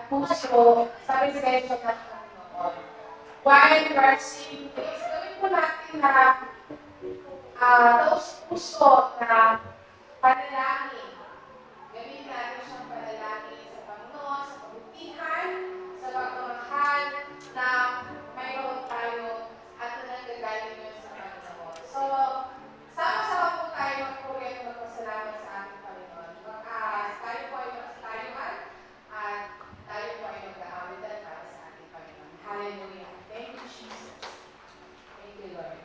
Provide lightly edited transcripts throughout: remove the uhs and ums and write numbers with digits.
puso sa presensya ng Panginoon. While we are singing this, gawin po natin na taos puso na panalangin. Gawin natin siyang panalangin sa Panginoon, sa kabutihan, sa pagmamahal na mayroon tayo at na nanggagaling yun sa Panginoon. So, sama-sama po tayo magpuri at magpasalamat sa ating Panginoon. Tayo po ay magtayuan at tayo po ay mag-aawitan para sa ating Panginoon. Hallelujah. Thank you, Jesus. Thank you, Lord.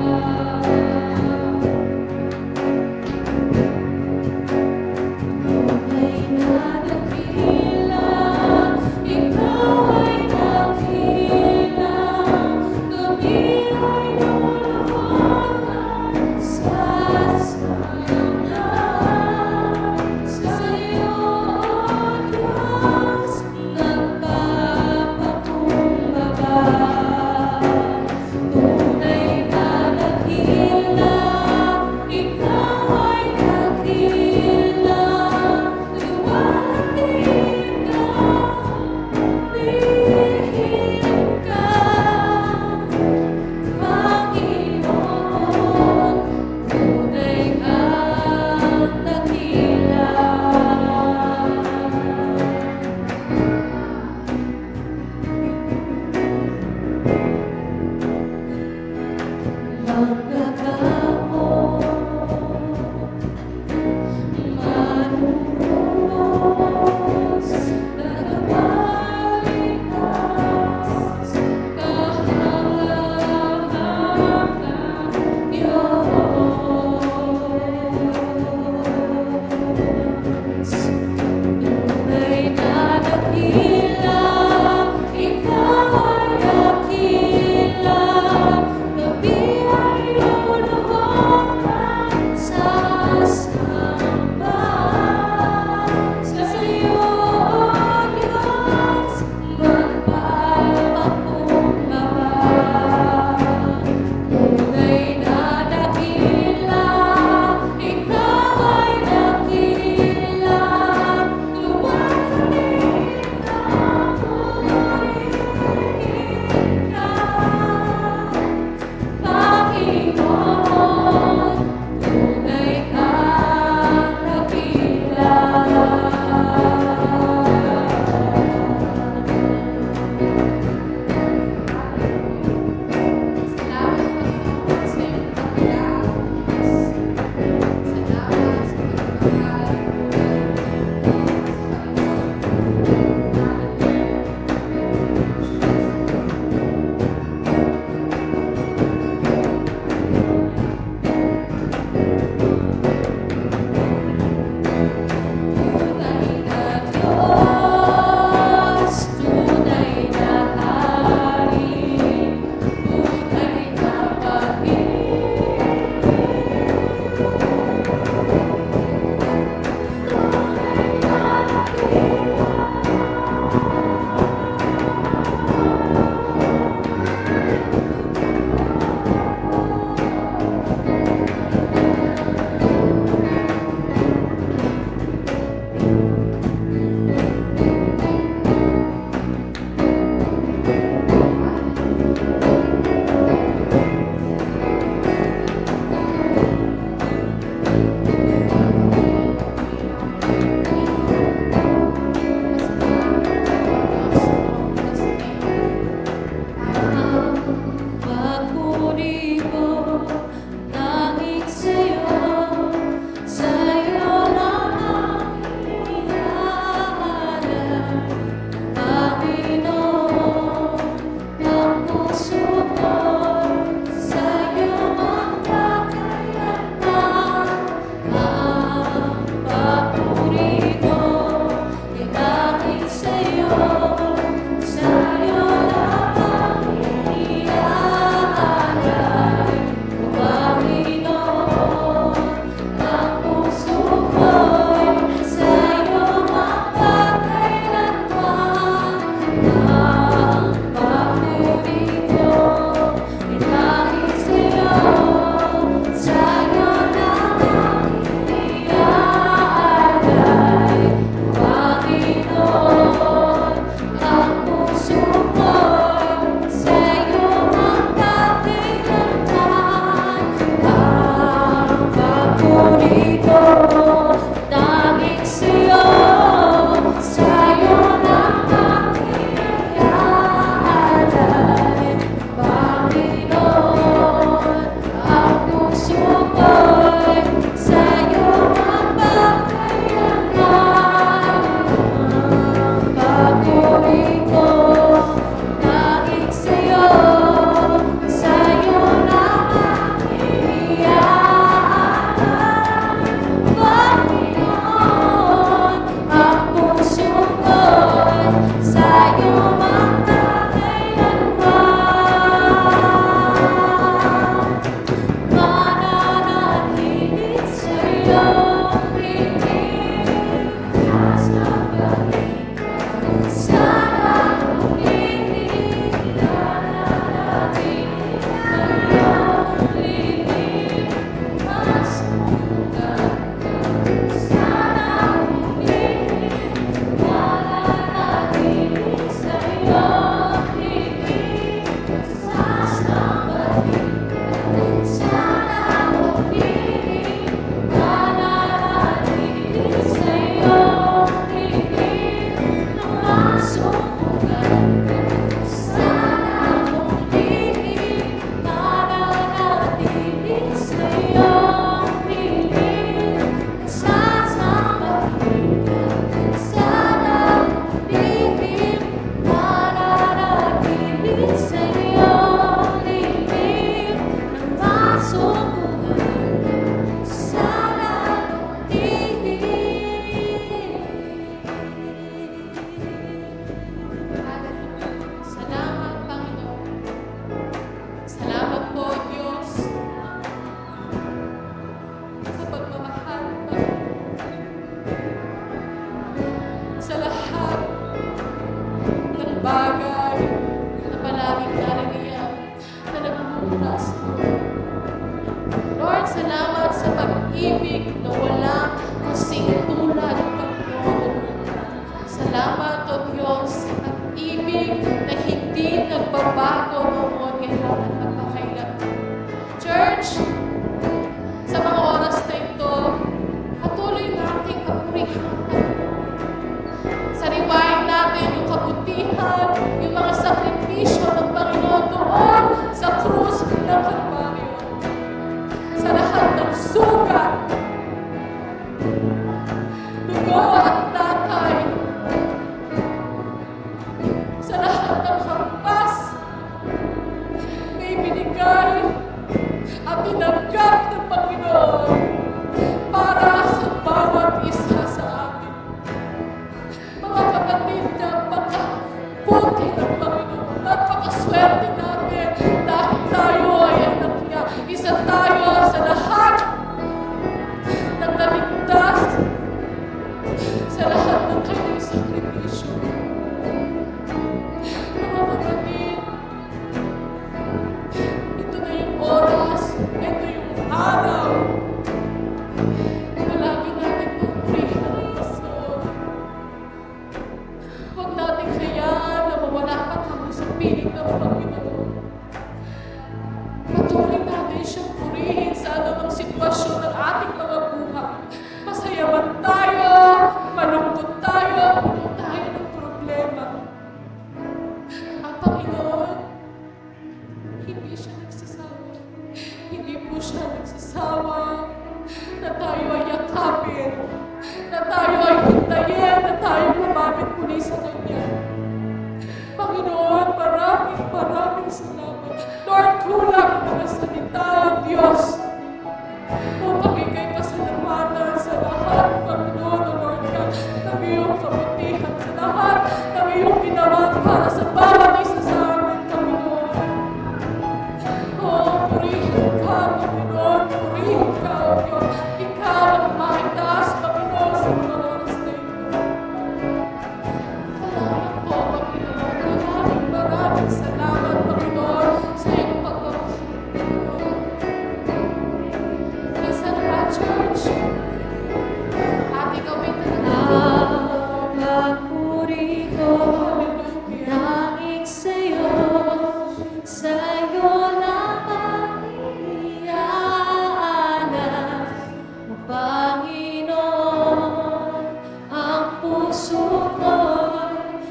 Tunay na dakila pag-ibig na walang kasing tulad, Panginoon. Salamat, O Diyos, sa pag-ibig na hindi nagbabago noon, ngayon at magpakailanman. Church, sa mga oras na ito, patuloy nating papurihan ang Panginoon. Sariwain natin yung kabutihan, yung mga sakripisyo ng Panginoon doon sa krus ng Kalbaryo. Sa lahat ng sugat, dugo at tatay, sa lahat ng hampas, may binigay at tinanggap ng Panginoon para sa bawat isa sa atin. Mga kapatid, napakabuti ng Panginoon. Napakaswerte natin dahil tayo ay anak niya. Isa tayo sa lahat ng naligtas, sa lahat ng kanyang sakripisyo. Mga kapatid, ito na yung oras, ito yung araw na lagi natin pagpurihan ang Panginoon. Huwag natin hayaan na mawala pa tayo sa piling ng Panginoon. Patuloy natin siyang purihin sa anumang sitwasyon ng ating mga buhay. Masaya man tayo, malungkot tayo, puno tayo ng problema. Ang Panginoon, hindi siya nagsasawa. Hindi po siya nagsasawa na tayo ay yakapin, na tayo ay hintayin, na tayo lumapit muli sa Kanya. Panginoon, maraming salamat. Lord, kulang ang mga salita ng Diyos upang ikay pasalamatan sa lahat, Panginoon, O Lord God, ng iyong kabutihan, sa lahat ng iyong ginawa para sa bawat isa sa amin, Panginoon. Oh, purihin ka, Panginoon, purihin ka, O Diyos. Ikaw ang maitaas, Panginoon, sa mga oras na ito. Salamat po, Panginoon. Maraming salamat, Panginoon, sa iyong pagmamahal, Panginoon. Minsan pa, church, ating gawin na Papuri ko, nanging sa'yo, sa'yo lamang iniaalay, O Panginoon, ang puso ko,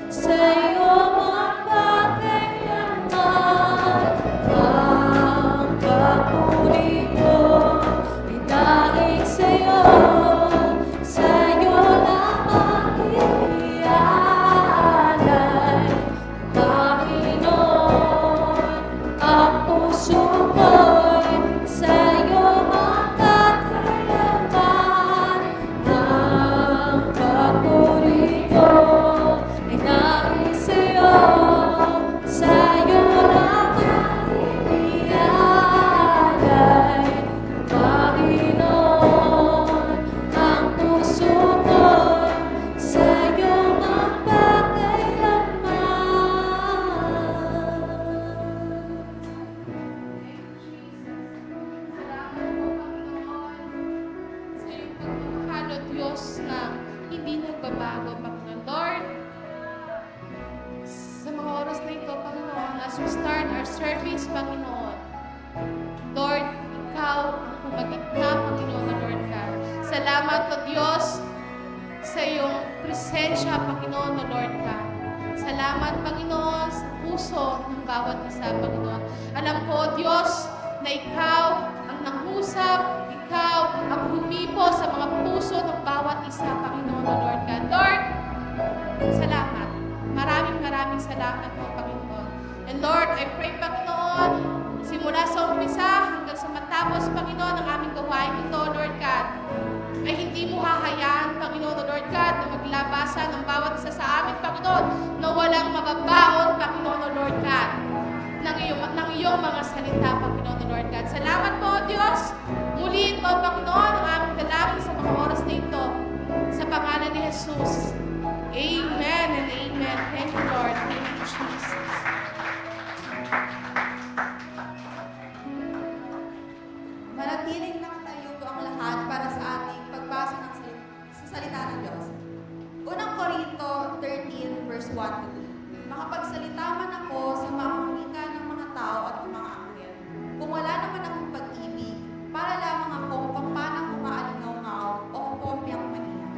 sa'yo magpakailanman. Ang papuri ko, nanging sa'yo, sa'yo lamang iniaalay, Panginoon, ang puso ko'y sa'yo magkakailanman. Ang papuri ko ay nanging sa'yo, sa'yo lamang iniaalay, Panginoon, ang puso ko'y sa'yo magpakailanman. sa iyong pagmamahal, O Diyos, na hindi nagbabago, Panginoon. Lord, sa mga oras na ito, Panginoon, as we start our service, Panginoon, Lord, Ikaw ang pumagitna, Panginoon, na Lord God. Salamat, O Diyos, sa iyong presensya, Panginoon, na Lord God. Salamat, Panginoon, sa puso ng bawat isa, Panginoon. Alam ko, O Diyos, na Ikaw ang nangusap, Ikaw ang humipo sa mga puso ng bawat isa, Panginoon, O Lord God. Lord, salamat. Maraming salamat po, Panginoon. And Lord, I pray, Panginoon, simula sa umpisa hanggang sa matapos, Panginoon, ang aming gawain ito, Lord God, ay hindi mo hahayaan, Panginoon, O Lord God, na maglabasan ng bawat isa sa amin, Panginoon, na walang mababaon, Panginoon, O Lord God, ng iyong mga salita, Panginoon, O Lord God. Salamat po, O Diyos. Muli po, Panginoon, ang aming dalangin sa mga oras na ito. Sa pangalan ni Jesus. Amen and amen. Thank you, Lord. Thank you, Jesus. Manatiling lang tayo ang lahat para verse 1 to 3. Makapagsalita man ako sa mga wika ng mga tao at ng mga anghel. Kung wala naman akong pag-ibig, para lamang akong pampanang umaalingaw-ngaw o kopyang mahina.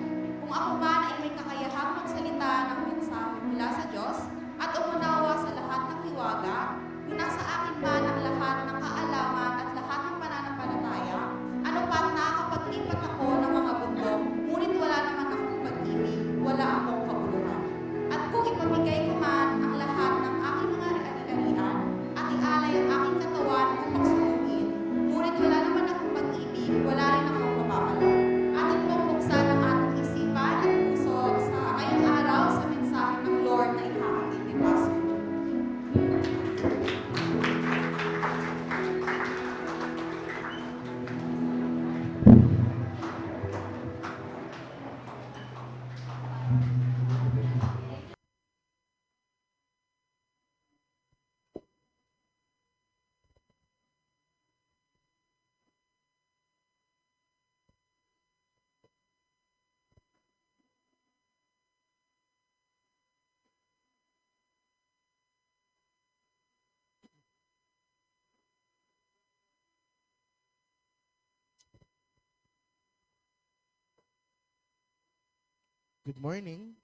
Kung ako man ay may kakayahang magsalita ng mensahe mula sa Diyos at umunawa sa lahat ng hiwaga, kung nasa akin man ang lahat ng kaalaman at lahat ng pananampalataya, ano pa't nakakapaglipat ako ng mga bundok, ngunit wala naman akong pag-ibig, wala akong kabuluhan. At kung ipamigay ko man ang lahat ng aking mga ari-arian at ialay ang aking katawan upang sunugin, ngunit wala naman akong pag-ibig, wala rin akong mapapala. Atin pong buksan ang ating isipan at puso sa ngayong araw sa mensahe ng Lord na ihahatid ni Pastor. Good morning.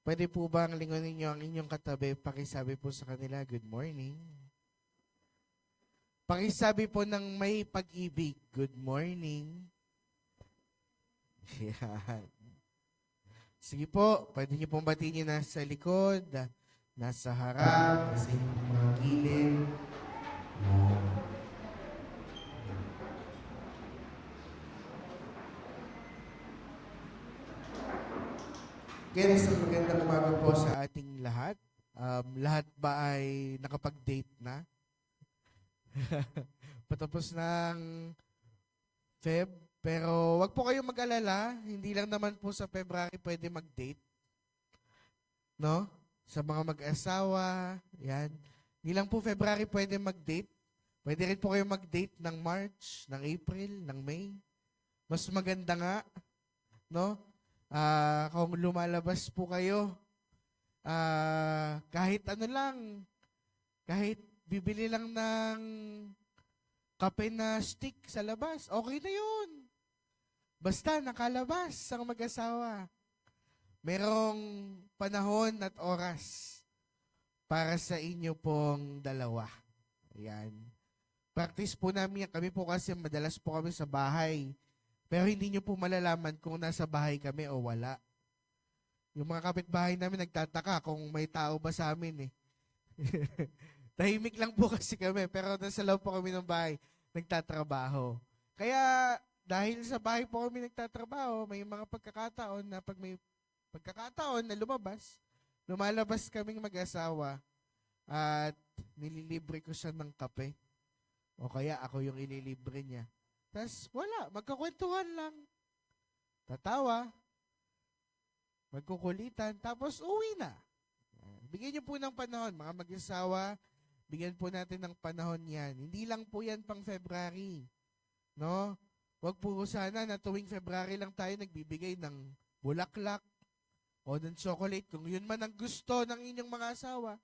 Pwede po bang lingunin niyo ang inyong katabi? Pakisabi po sa kanila, good morning. Pakisabi po ng may pag-ibig, good morning. Yan. Sige po, pwede niyo pong batiin yung nasa likod, nasa harap, nasa inyong mga gilid. Yan. Again, isang magandang umaga po sa ating lahat. Lahat ba ay nakapag-date na? Patapos ng Feb. Pero wag po kayong mag-alala. Hindi lang naman po sa February pwede mag-date. No? Sa mga mag-asawa. Yan. Hindi lang po February pwede mag-date. Pwede rin po kayong mag-date ng March, ng April, ng May. Mas maganda nga. No? Kung lumalabas po kayo, kahit ano lang, kahit bibili lang ng kape na stick sa labas, okay na yun. Basta nakalabas ang mag-asawa. Merong panahon at oras para sa inyo pong dalawa. Ayan. Practice po namin yan. Kami po kasi madalas po kami sa bahay. Pero hindi nyo po malalaman kung nasa bahay kami o wala. Yung mga kapitbahay namin nagtataka kung may tao ba sa amin eh. Tahimik lang po kasi kami, pero nasa loob po kami ng bahay, nagtatrabaho. Kaya dahil sa bahay po kami nagtatrabaho, may mga pagkakataon na pag may pagkakataon na lumalabas kaming mag-asawa at nililibre ko siya ng kape. O kaya ako yung ililibre niya. Tapos wala, magkakwentuhan lang. Tatawa, magkukulitan, tapos uwi na. Bigyan niyo po ng panahon, mga mag-asawa, bigyan po natin ng panahon yan. Hindi lang po yan pang February. No? Huwag po sana na tuwing February lang tayo nagbibigay ng bulaklak o ng chocolate, kung yun man ang gusto ng inyong mga asawa.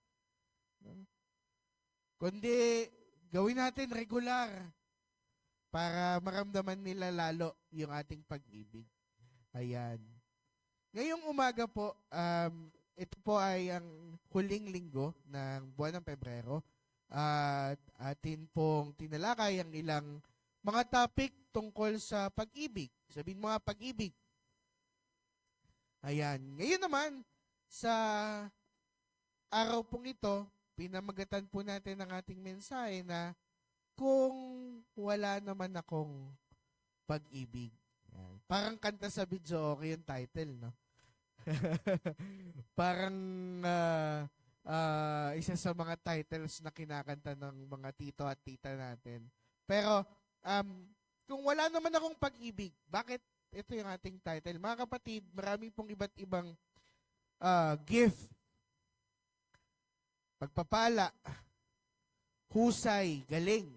No? Kundi, gawin natin regular para maramdaman nila lalo yung ating pag-ibig. Ayan. Ngayong umaga po, ito po ay ang huling linggo ng buwan ng Pebrero at atin pong tinalakay ang ilang mga topic tungkol sa pag-ibig. Sabihin mo nga pag-ibig. Ayan. Ngayon naman, sa araw pong ito, pinamagatan po natin ang ating mensahe na kung wala naman akong pag-ibig. Yan. Parang kanta sa video, okay yung title, no? Parang isa sa mga titles na kinakanta ng mga tito at tita natin. Pero, kung wala naman akong pag-ibig, bakit ito yung ating title? Mga kapatid, marami pong iba't ibang gift, pagpapala, husay, galing,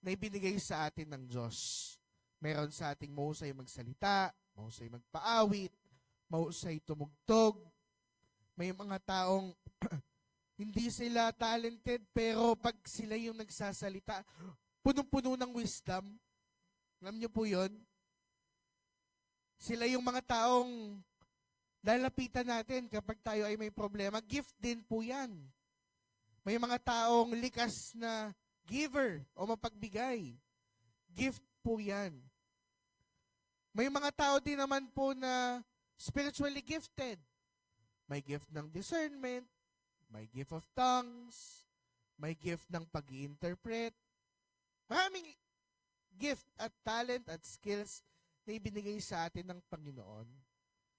na ibinigay sa atin ng Diyos. Meron sa ating mahusay magsalita, mahusay magpaawit, mahusay tumugtog, May mga taong hindi sila talented, pero pag sila yung nagsasalita, punong-puno ng wisdom. Alam niyo po yun? Sila yung mga taong lalapitan natin kapag tayo ay may problema. Gift din po yan. May mga taong likas na giver o mapagbigay. Gift po yan. May mga tao din naman po na spiritually gifted. May gift ng discernment, may gift of tongues, may gift ng pag-i-interpret. Maraming gift at talent at skills na ibinigay sa atin ng Panginoon.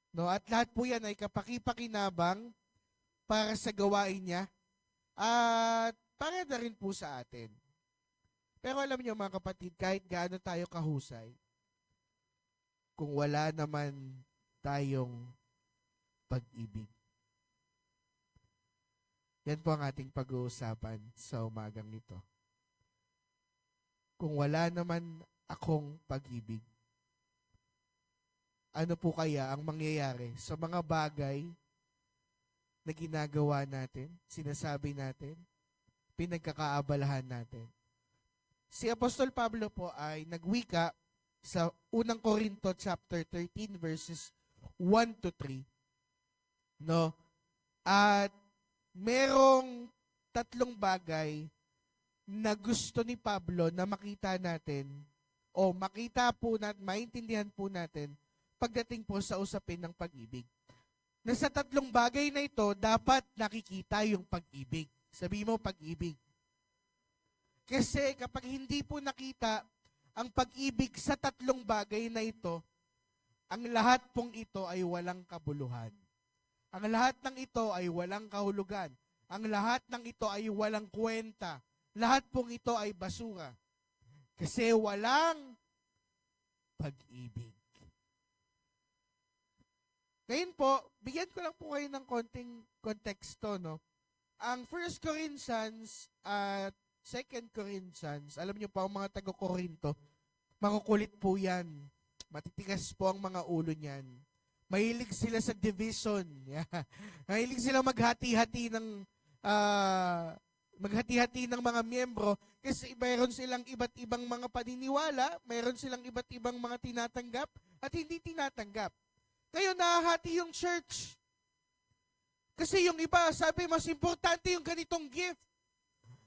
No, at lahat po yan ay kapaki-pakinabang para sa gawain niya at para na rin po sa atin. Pero alam niyo mga kapatid, kahit gaano tayo kahusay, kung wala naman tayong pag-ibig. Yan po ang ating pag-uusapan sa umagang ito. Kung wala naman akong pag-ibig, ano po kaya ang mangyayari sa mga bagay na ginagawa natin, sinasabi natin, pinagkakaabalahan natin? Si Apostol Pablo po ay nagwika sa unang Korinto chapter 13 verses 1 to 3. No? At merong tatlong bagay na gusto ni Pablo na makita natin o makita po natin, maintindihan po natin pagdating po sa usapin ng pag-ibig. Na sa tatlong bagay na ito, dapat nakikita yung pag-ibig. Sabi mo, pag-ibig. Kasi kapag hindi po nakita ang pag-ibig sa tatlong bagay na ito, ang lahat pong ito ay walang kabuluhan. Ang lahat ng ito ay walang kahulugan. Ang lahat ng ito ay walang kwenta. Lahat pong ito ay basura. Kasi walang pag-ibig. Ngayon po, bigyan ko lang po kayo ng konting konteksto, no? Ang 1 Corinthians at 2 Corinthians, alam niyo pa, ang mga taga-Korinto, makukulit po yan. Matitigas po ang mga ulo niyan. Mahilig sila sa division. Mahilig sila maghati-hati ng mga miyembro kasi mayroon silang iba't ibang mga paniniwala, mayroon silang iba't ibang mga tinatanggap at hindi tinatanggap. Ngayon, nahahati yung church. Kasi yung iba, sabi, mas importante yung ganitong gift.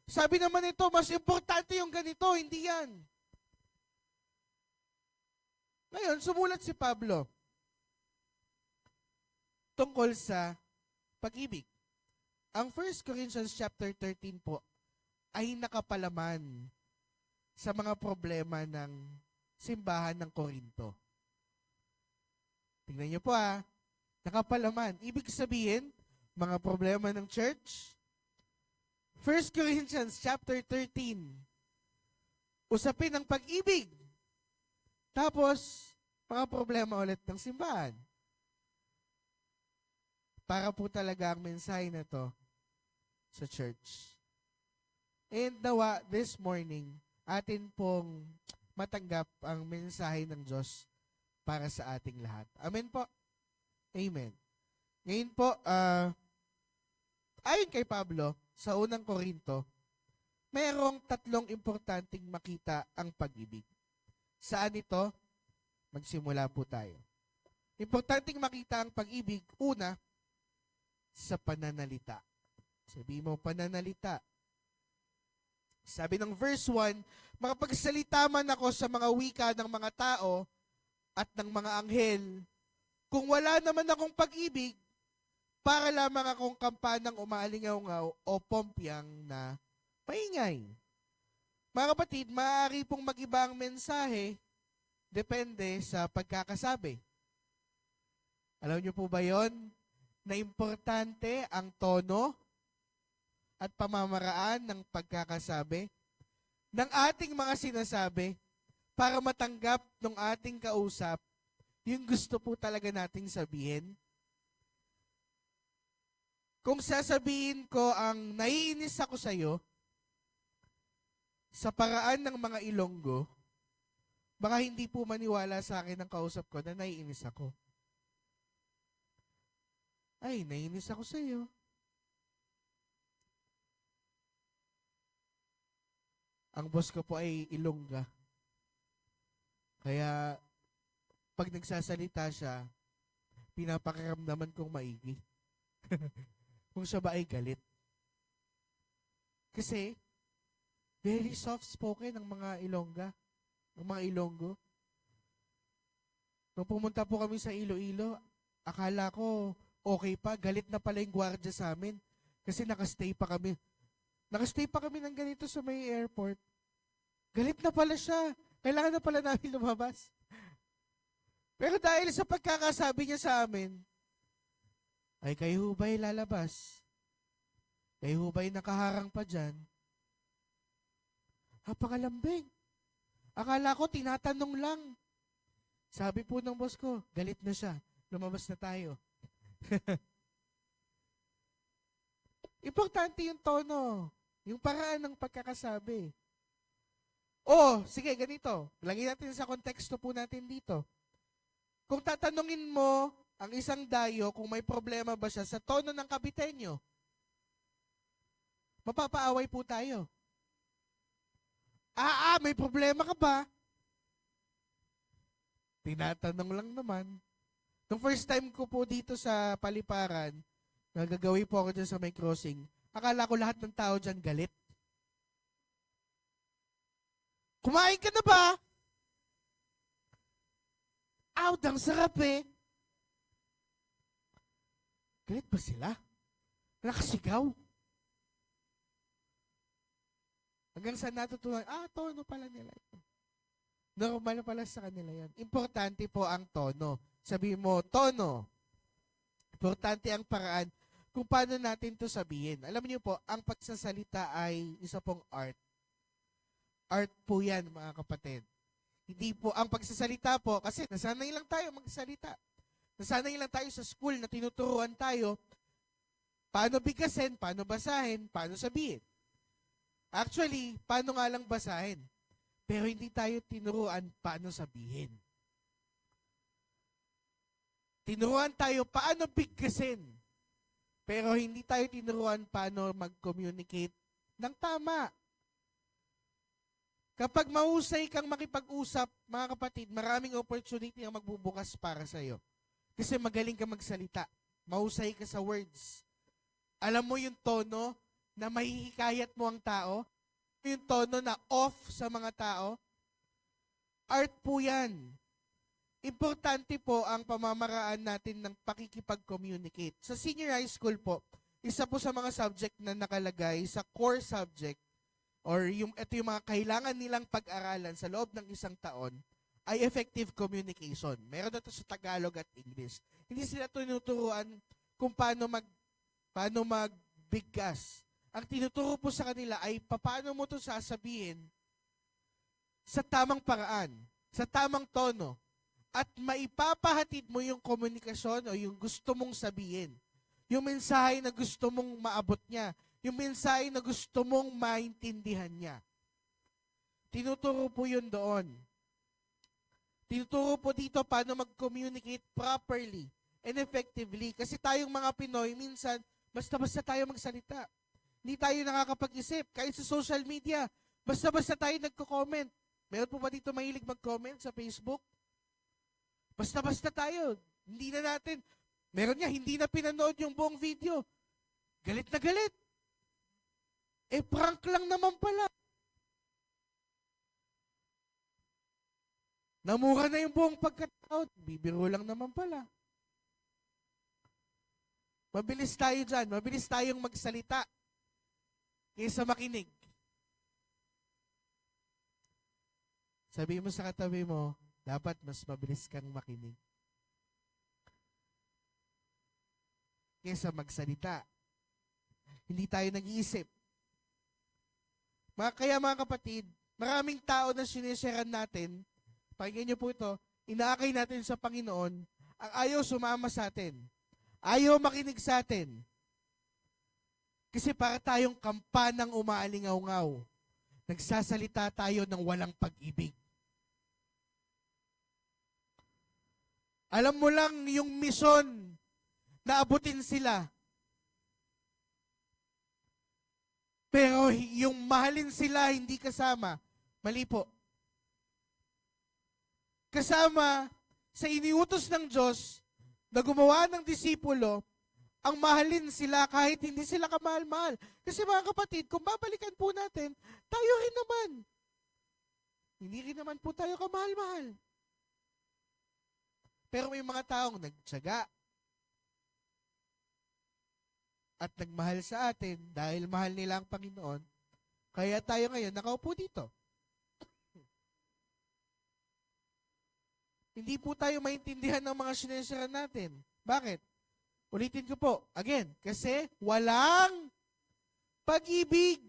Sabi naman ito, mas importante yung ganito, hindi yan. Ngayon, sumulat si Pablo tungkol sa pag-ibig. Ang 1 Corinthians chapter 13 po ay nakapalaman sa mga problema ng simbahan ng Korinto. Tingnan niyo po nakapalaman. Ibig sabihin, mga problema ng church. 1 Corinthians chapter 13, usapin ng pag-ibig. Tapos, mga problema ulit ng simbahan. Para po talaga ang mensahe na to sa church. And nawa, this morning, atin pong matanggap ang mensahe ng Diyos para sa ating lahat. Amen po? Amen. Ngayon po, ayon kay Pablo, sa unang Korinto, mayroong tatlong importanteng makita ang pag-ibig. Saan ito? Magsimula po tayo. Importanteng makita ang pag-ibig, una, sa pananalita. Sabi mo, pananalita. Sabi ng verse 1, makapagsalita man ako sa mga wika ng mga tao at ng mga anghel, kung wala naman akong pag-ibig, para lamang akong kampanang umaalingaw-ngaw o pompyang na maingay. Mga kapatid, maaari pong mag-iba ang mensahe, depende sa pagkakasabi. Alam niyo po ba yon? Na importante ang tono at pamamaraan ng pagkakasabi ng ating mga sinasabi para matanggap ng ating kausap yung gusto po talaga nating sabihin. Kung sasabihin ko ang naiinis ako sa iyo sa paraan ng mga Ilonggo, baka hindi po maniwala sa akin ang kausap ko na naiinis ako. Ay, nainis ako sa iyo. Ang boss ko po ay Ilongga. Kaya, pag nagsasalita siya, pinapakiramdaman kong maigi. Kung siya ba ay galit. Kasi, very soft-spoken ang mga Ilongga. Ang mga Ilonggo. Nung pumunta po kami sa Iloilo, akala ko okay pa, galit na pala yung gwardiya sa amin. Kasi nakastay pa kami. Nakastay pa kami ng ganito sa may airport. Galit na pala siya. Kailangan na pala namin lumabas. Pero dahil sa pagkakasabi niya sa amin, ay kayo hubay lalabas? Kayo hubay nakaharang pa dyan? Napakalambing. Akala ko tinatanong lang. Sabi po ng boss ko, galit na siya. Lumabas na tayo. Importante yung tono. Yung paraan ng pagkakasabi. Sige, ganito. Lagyan natin sa konteksto po natin dito. Kung tatanungin mo ang isang dayo kung may problema ba siya sa tono ng kabitenyo, mapapaaway po tayo. May problema ka ba? Tinatanong lang naman. Nung first time ko po dito sa Paliparan, nagagawi po ako dyan sa may crossing, akala ko lahat ng tao dyan galit. Kumain ka na ba? Ang sarap eh. Galit ba sila? Nakasigaw? Hanggang sa natutunan, tono pala nila ito. Normal pala sa kanila yan. Importante po ang tono. Sabi mo, tono. Importante ang paraan kung paano natin to sabihin. Alam niyo po, ang pagsasalita ay isa pong art. Art po yan, mga kapatid. Hindi po, ang pagsasalita po, kasi nasanay lang tayo magsalita. Nasanay lang tayo sa school na tinuturuan tayo paano bigkasin, paano basahin, paano sabihin. Actually, paano nga lang basahin? Pero hindi tayo tinuruan paano sabihin. Tinuruan tayo paano bigkasin. Pero hindi tayo tinuruan paano mag-communicate ng tama. Kapag mahusay kang makipag-usap, mga kapatid, maraming opportunity ang magbubukas para sa iyo. Kasi magaling ka magsalita. Mahusay ka sa words. Alam mo yung tono na mahihikayat mo ang tao? Yung tono na off sa mga tao? Art po yan. Importante po ang pamamaraan natin ng pakikipag-communicate. Sa senior high school po, isa po sa mga subject na nakalagay sa core subject or ito yung mga kailangan nilang pag-aralan sa loob ng isang taon ay effective communication. Meron na ito sa Tagalog at English. Hindi sila tinuturuan kung paano magbigkas. Ang tinuturo po sa kanila ay paano mo ito sasabihin sa tamang paraan, sa tamang tono, at maipapahatid mo yung komunikasyon o yung gusto mong sabihin. Yung mensahe na gusto mong maabot niya. Yung mensahe na gusto mong maintindihan niya. Tinuturo po yun doon. Tinuturo po dito paano mag-communicate properly and effectively. Kasi tayong mga Pinoy, minsan, basta-basta tayo magsalita. Hindi tayo nakakapag-isip. Kahit sa social media, basta-basta tayo nagko-comment. Meron po ba dito mahilig mag-comment sa Facebook? Basta-basta tayo. Hindi na natin. Meron niya, hindi na pinanood yung buong video. Galit na galit. Prank lang naman pala. Namura na yung buong pagkatao. Bibiro lang naman pala. Mabilis tayo dyan. Mabilis tayong magsalita kaysa makinig. Sabi mo sa katabi mo, dapat mas mabilis kang makinig kaysa magsalita. Hindi tayo nag-iisip. Kaya mga kapatid, maraming tao na sinisharean natin, pakinggan niyo po ito, inaakay natin sa Panginoon, ang ayaw sumama sa atin. Ayaw makinig sa atin. Kasi para tayong kampanang umaalingaw-ngaw, nagsasalita tayo ng walang pag-ibig. Alam mo lang yung misyon naabutin sila. Pero yung mahalin sila hindi kasama, mali po. Kasama sa iniutos ng Diyos na gumawa ng disipulo, ang mahalin sila kahit hindi sila kamahal-mahal. Kasi mga kapatid, kung babalikan po natin, tayo rin naman. Hindi rin naman po tayo kamahal-mahal. Pero may mga taong nagtiyaga at nagmahal sa atin dahil mahal nila ang Panginoon, kaya tayo ngayon nakaupo dito. Hindi po tayo maintindihan ng mga sinesira natin. Bakit? Ulitin ko po, again, kasi walang pag-ibig.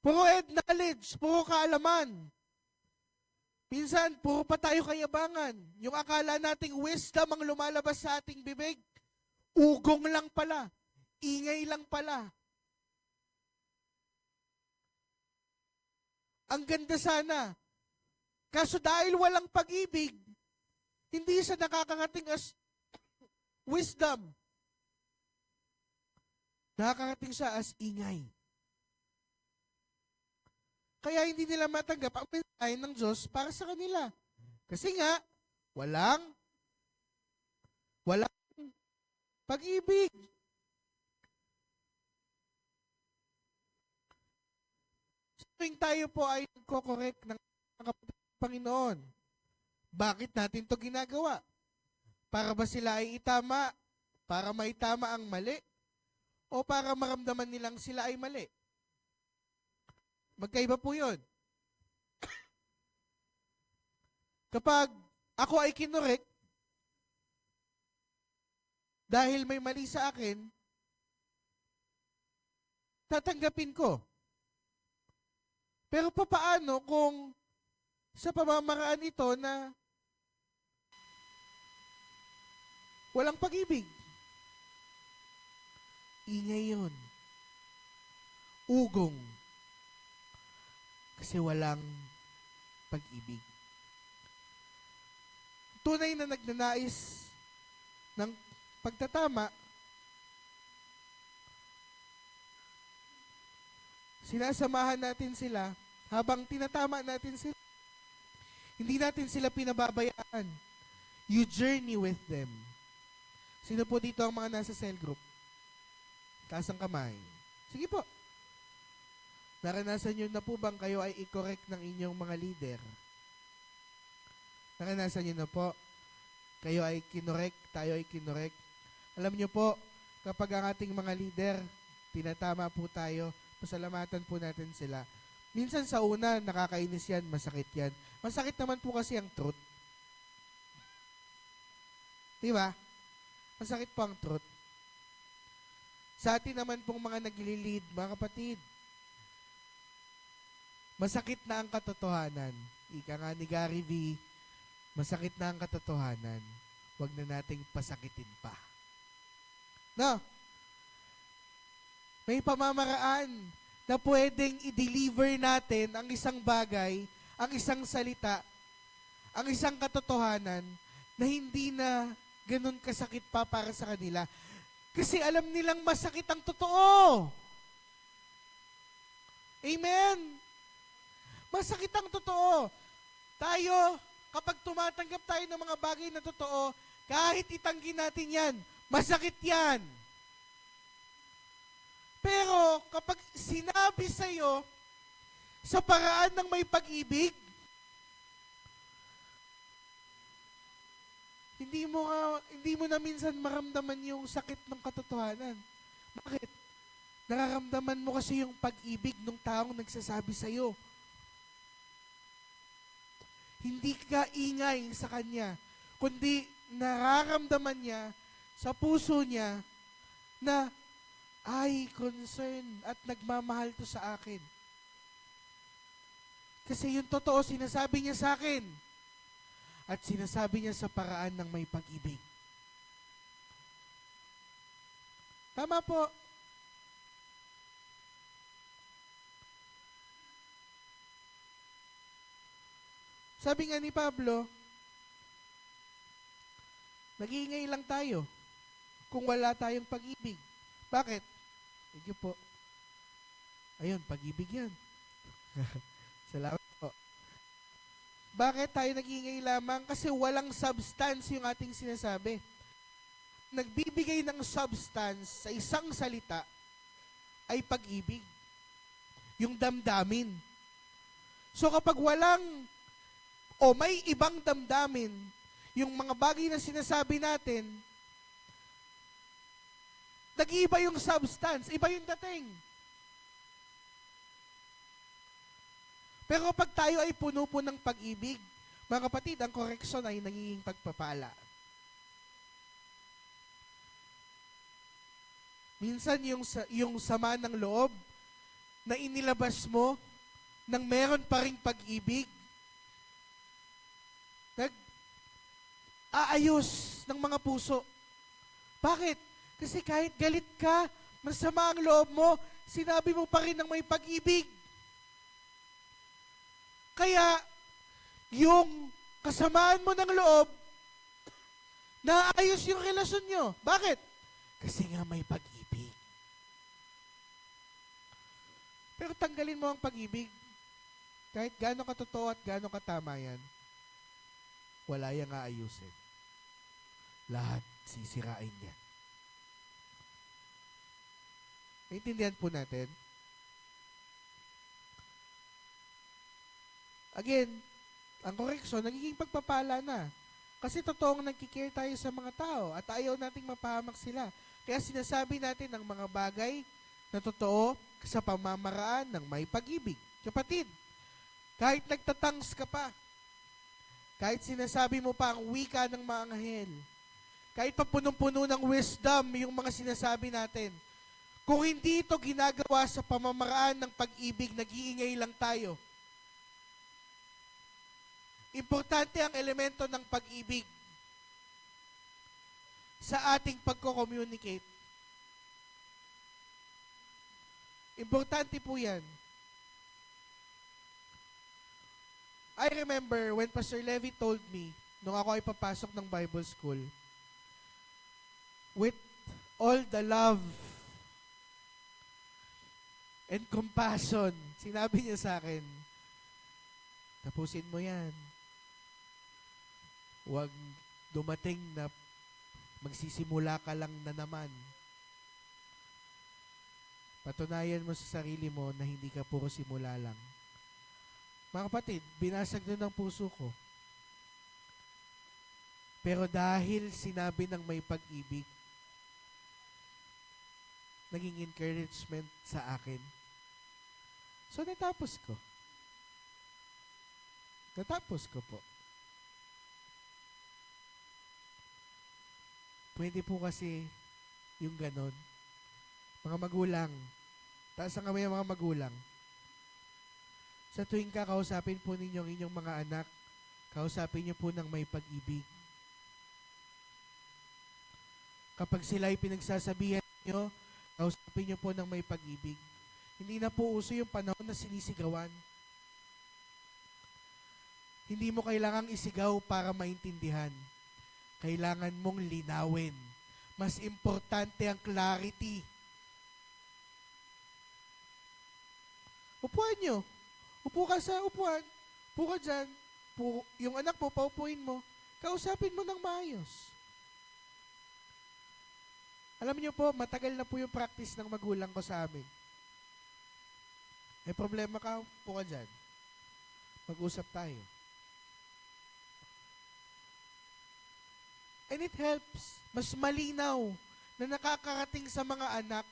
Puro knowledge, puro kaalaman. Minsan, puro pa tayo kayabangan. Yung akala nating wisdom ang lumalabas sa ating bibig, ugong lang pala, ingay lang pala. Ang ganda sana. Kaso dahil walang pag-ibig, hindi siya nakakarating as wisdom. Nakakarating siya as ingay. Kaya hindi nila matanggap ang mensahe ng Diyos para sa kanila. Kasi nga, walang pag-ibig. Tuwing tayo po ay nagko-correct ng Panginoon, bakit natin to ginagawa? Para ba sila ay itama? Para maitama ang mali? O para maramdaman nilang sila ay mali? Magkaiba po yun. Kapag ako ay kinorek, dahil may mali sa akin, tatanggapin ko. Pero papaano kung sa pamamaraan ito na walang pag-ibig? Ingay yun. Ugong. Kasi walang pag-ibig. Tunay na nagnanais ng pagtatama, sinasamahan natin sila habang tinatama natin sila. Hindi natin sila pinababayaan. You journey with them. Sino po dito ang mga nasa cell group? Taas ang kamay. Sige po. Naranasan nyo na po bang kayo ay i-correct ng inyong mga leader? Naranasan nyo na po? Kayo ay kinorek, tayo ay kinorek. Alam nyo po, kapag ang ating mga leader, tinatama po tayo, pasalamatan po natin sila. Minsan sa una, nakakainis yan, masakit yan. Masakit naman po kasi ang truth. Diba? Masakit po ang truth. Sa atin naman pong mga nagli-lead, mga kapatid, masakit na ang katotohanan. Ika nga ni Gary V, masakit na ang katotohanan. Huwag na nating pasakitin pa. No? May pamamaraan na pwedeng i-deliver natin ang isang bagay, ang isang salita, ang isang katotohanan na hindi na ganun kasakit pa para sa kanila. Kasi alam nilang masakit ang totoo. Amen? Masakit ang totoo. Tayo, kapag tumatanggap tayo ng mga bagay na totoo, kahit itanggi natin yan, masakit yan. Pero kapag sinabi sa'yo sa paraan ng may pag-ibig, hindi mo na minsan maramdaman yung sakit ng katotohanan. Bakit? Nararamdaman mo kasi yung pag-ibig ng taong nagsasabi sa'yo. Hindi ka ingay sa kanya, kundi nararamdaman niya sa puso niya na ay concern at nagmamahal to sa akin. Kasi yung totoo sinasabi niya sa akin at sinasabi niya sa paraan ng may pag-ibig. Tama po. Sabi nga ni Pablo, nag-iingay lang tayo. kung wala tayong pag-ibig. Bakit? Thank you po. Ayun, pag-ibig yan. Salamat po. Bakit tayo nag-iingay lamang? Kasi walang substance yung ating sinasabi. Nagbibigay ng substance sa isang salita ay pag-ibig. Yung damdamin. So kapag walang o may ibang damdamin, yung mga bagay na sinasabi natin, nag-iiba yung substance, iba yung dating. Pero kapag tayo ay puno po ng pag-ibig, mga kapatid, ang koreksyon ay nagiging pagpapala. Minsan yung sama ng loob na inilabas mo nang meron pa ring pag-ibig, nag-aayos ng mga puso. Bakit? Kasi kahit galit ka, masama ang loob mo, sinabi mo pa rin ng may pag-ibig. Kaya, yung kasamaan mo ng loob, naayos yung relasyon nyo. Bakit? Kasi nga may pag-ibig. Pero tanggalin mo ang pag-ibig. Kahit gaano katotoo at gaano katama yan, wala yang aayusin. Lahat sisirain yan. Naintindihan po natin? Again, ang koreksyon, nagiging pagpapala na. Kasi totoong nagkikare tayo sa mga tao at ayaw nating mapahamak sila. Kaya sinasabi natin ang mga bagay na totoo sa pamamaraan ng may pag-ibig. Kapatid, kahit nagtatangs ka pa, kahit sinasabi mo pa ang wika ng mga anghel, kahit pa punong-puno ng wisdom yung mga sinasabi natin, kung hindi ito ginagawa sa pamamaraan ng pag-ibig, nag-iingay lang tayo. Importante ang elemento ng pag-ibig sa ating pagko-communicate. Importante po yan. I remember when Pastor Levy told me, nung ako ay papasok ng Bible School, with all the love and compassion, sinabi niya sa akin, tapusin mo yan. Huwag dumating na magsisimula ka lang na naman. Patunayan mo sa sarili mo na hindi ka puro simula lang. Mga kapatid, binasag doon ang puso ko. Pero dahil sinabi ng may pag-ibig, naging encouragement sa akin. So natapos ko. Natapos ko po. Pwede po kasi yung ganon. Mga magulang, taas ang kamay ang mga magulang. Sa tuwing kakausapin po ninyo ang inyong mga anak, kausapin niyo po ng may pag-ibig. Kapag sila ay pinagsasabihan niyo, kausapin niyo po ng may pag-ibig. Hindi na po uso yung panahon na sinisigawan. Hindi mo kailangang isigaw para maintindihan. Kailangan mong linawin. Mas importante ang clarity. Upuan nyo. Upo ka sa upuan. Upo ka dyan. Yung anak mo, paupuin mo. Kausapin mo ng maayos. Alam niyo po, matagal na po yung practice ng magulang ko sa amin. May problema ka, upo ka dyan. Mag-usap tayo. And it helps. Mas malinaw na nakakarating sa mga anak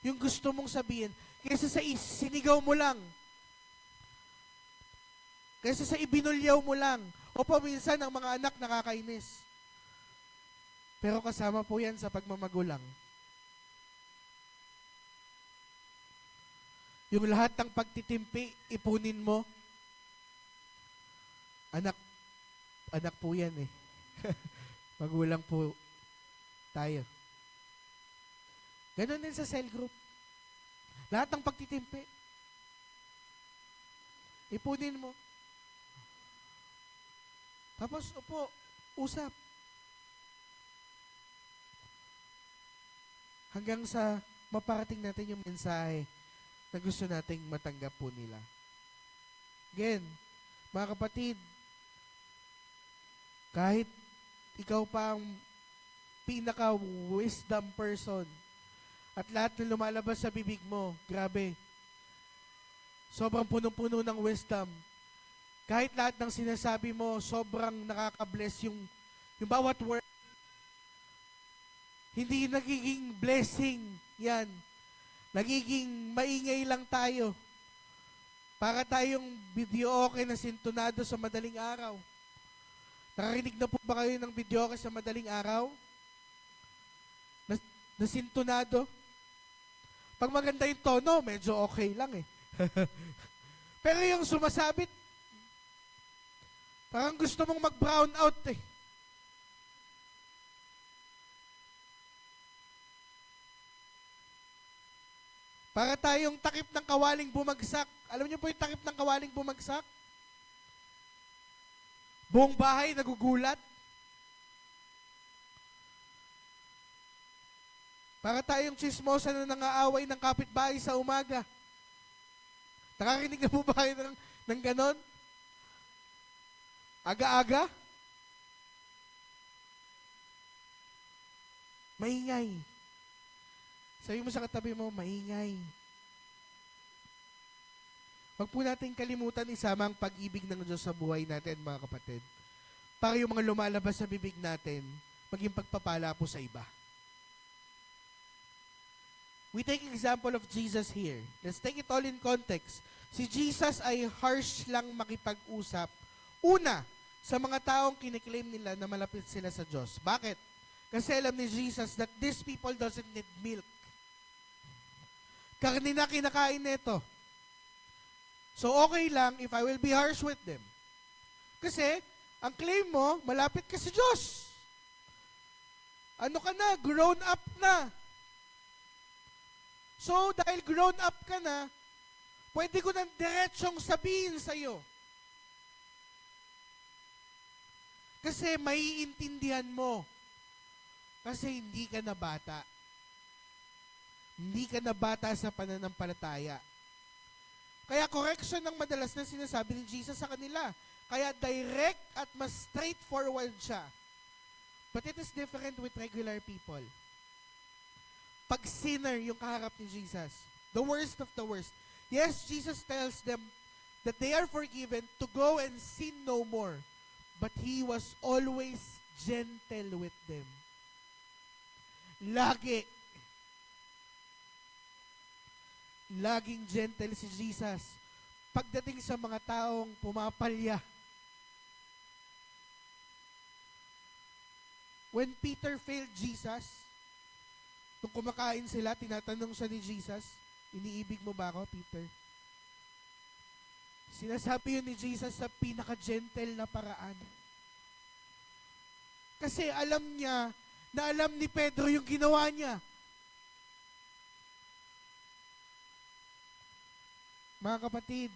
yung gusto mong sabihin kaysa sa sinigaw mo lang. Kaysa sa ibinulyaw mo lang. O paminsan ang mga anak nakakainis. Pero kasama po yan sa pagmamagulang. Yung lahat ng pagtitimpi, ipunin mo. Anak po yan eh. Magulang po tayo. Ganon din sa cell group. Lahat ng pagtitimpi, ipunin mo. Tapos, upo, usap. hanggang sa maparating natin yung mensahe na gusto nating matanggap po nila. Again, mga kapatid, kahit ikaw pa ang pinaka-wisdom person at lahat na lumalabas sa bibig mo, grabe, sobrang punong-puno ng wisdom. Kahit lahat ng sinasabi mo, sobrang nakaka-bless yung bawat word. Hindi nagiging blessing yan. Nagiging maingay lang tayo. Para tayong video okay na sintonado sa madaling araw. Nakarinig na po ba kayo ng video okay sa madaling araw? Nasintonado? Pag maganda yung tono, medyo okay lang eh. Pero yung sumasabit, parang gusto mong mag-brown out eh. Para tayong takip ng kawaling bumagsak. Alam niyo po yung takip ng kawaling bumagsak? Buong bahay nagugulat. Para tayong chismosa na nangaaway ng kapitbahay sa umaga. Nakarinig na po ba kayo ng ganon? Aga-aga? Maingay. Sabi mo sa katabi mo, maingay. Huwag po natin kalimutan isama ang pag-ibig ng Diyos sa buhay natin, mga kapatid. Para yung mga lumalabas sa bibig natin, maging pagpapala po sa iba. We take example of Jesus here. Let's take it all in context. Si Jesus ay harsh lang makipag-usap. Una, sa mga taong kiniklaim nila na malapit sila sa Diyos. Bakit? Kasi alam ni Jesus that these people doesn't need milk. Karni na kinakain nito. So okay lang if I will be harsh with them. Kasi, ang claim mo, malapit ka sa Diyos. Ano ka na? Grown up na. So, dahil grown up ka na, pwede ko nang diretsyong sabihin sa'yo. Kasi maiintindihan mo. Kasi hindi ka na bata. Hindi ka na bata sa pananampalataya. Kaya correction ng madalas na sinasabi ni Jesus sa kanila. Kaya direct at mas straightforward siya. But it is different with regular people. Pag sinner yung kaharap ni Jesus, the worst of the worst. Yes, Jesus tells them that they are forgiven to go and sin no more. But He was always gentle with them. Laging gentle si Jesus. Pagdating sa mga taong pumapalya. When Peter failed Jesus, nung kumakain sila, tinatanong siya ni Jesus, iniibig mo ba ako, Peter? Sinasabi yun ni Jesus sa pinaka-gentle na paraan. Kasi alam niya na alam ni Pedro yung ginawa niya. Mga kapatid,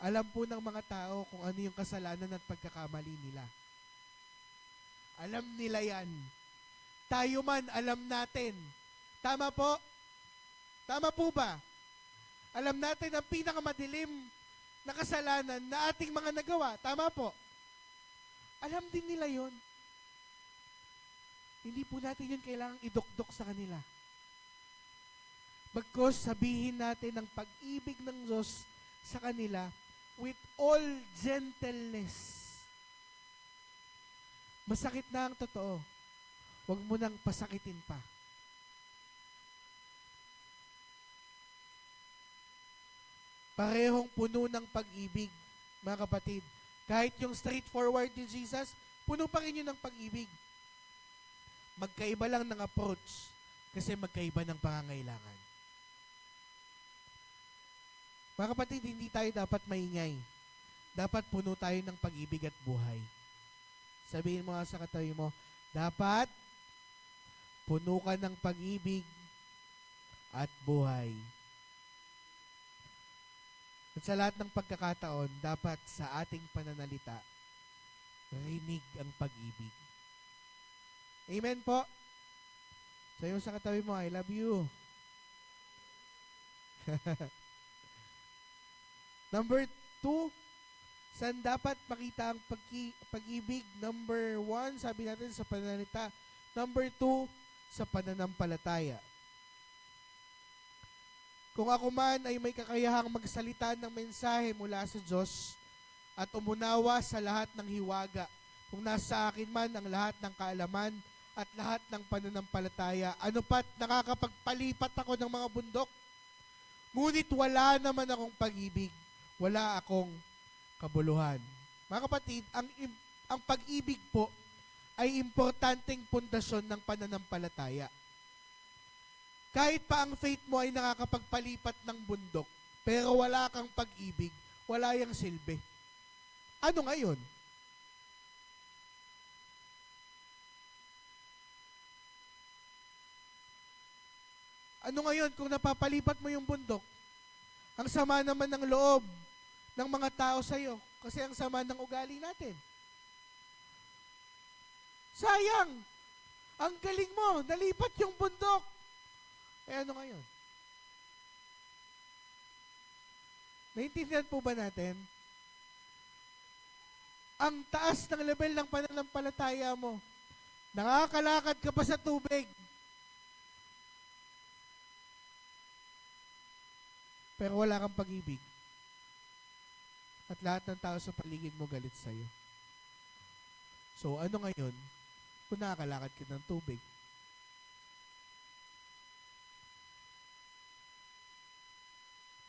alam po ng mga tao kung ano yung kasalanan at pagkakamali nila. Alam nila yan. Tayo man, alam natin. Tama po? Tama po ba? Alam natin ang pinakamadilim na kasalanan na ating mga nagawa. Tama po? Alam din nila yon. Hindi po natin yun kailangang idukdok sa kanila. Bagkus sabihin natin ang pag-ibig ng Diyos sa kanila with all gentleness. Masakit na ang totoo. Huwag mo nang pasakitin pa. Parehong puno ng pag-ibig, mga kapatid. Kahit yung straightforward ni Jesus, puno pa rin yun ng pag-ibig. Magkaiba lang ng approach kasi magkaiba ng pangangailangan. Mga kapatid, hindi tayo dapat maingay. Dapat puno tayo ng pag-ibig at buhay. Sabihin mo nga sa katabi mo, dapat puno ka ng pag-ibig at buhay. At sa lahat ng pagkakataon, dapat sa ating pananalita, rinig ang pag-ibig. Amen po? Sabi mo sa katabi mo, I love you. Number 2, saan dapat makita ang pag-ibig? Number 1, sabi natin sa pananalita. Number 2, sa pananampalataya. Kung ako man ay may kakayahang magsalita ng mensahe mula sa Diyos at umunawa sa lahat ng hiwaga, kung nasa akin man ang lahat ng kaalaman at lahat ng pananampalataya, ano pat nakakapagpalipat ako ng mga bundok, ngunit wala naman akong pag-ibig, wala akong kabuluhan. Mga kapatid, ang pag-ibig po ay importanteng pundasyon ng pananampalataya. Kahit pa ang faith mo ay nakakapagpalipat ng bundok, pero wala kang pag-ibig, wala yang silbi. Ano ngayon? Ano ngayon kung napapalipat mo yung bundok? Ang sama naman ng loob ng mga tao sa iyo kasi ang sama ng ugali natin. Sayang! Ang galing mo, nalipat yung bundok. Eh ano ngayon? Naintindihan po ba natin? Ang taas ng level ng pananampalataya mo. Nakakalakad ka pa sa tubig. Pero wala kang pag-ibig. At lahat ng tao sa paligid mo galit sa'yo. So ano ngayon kung nakakalakad ka ng tubig?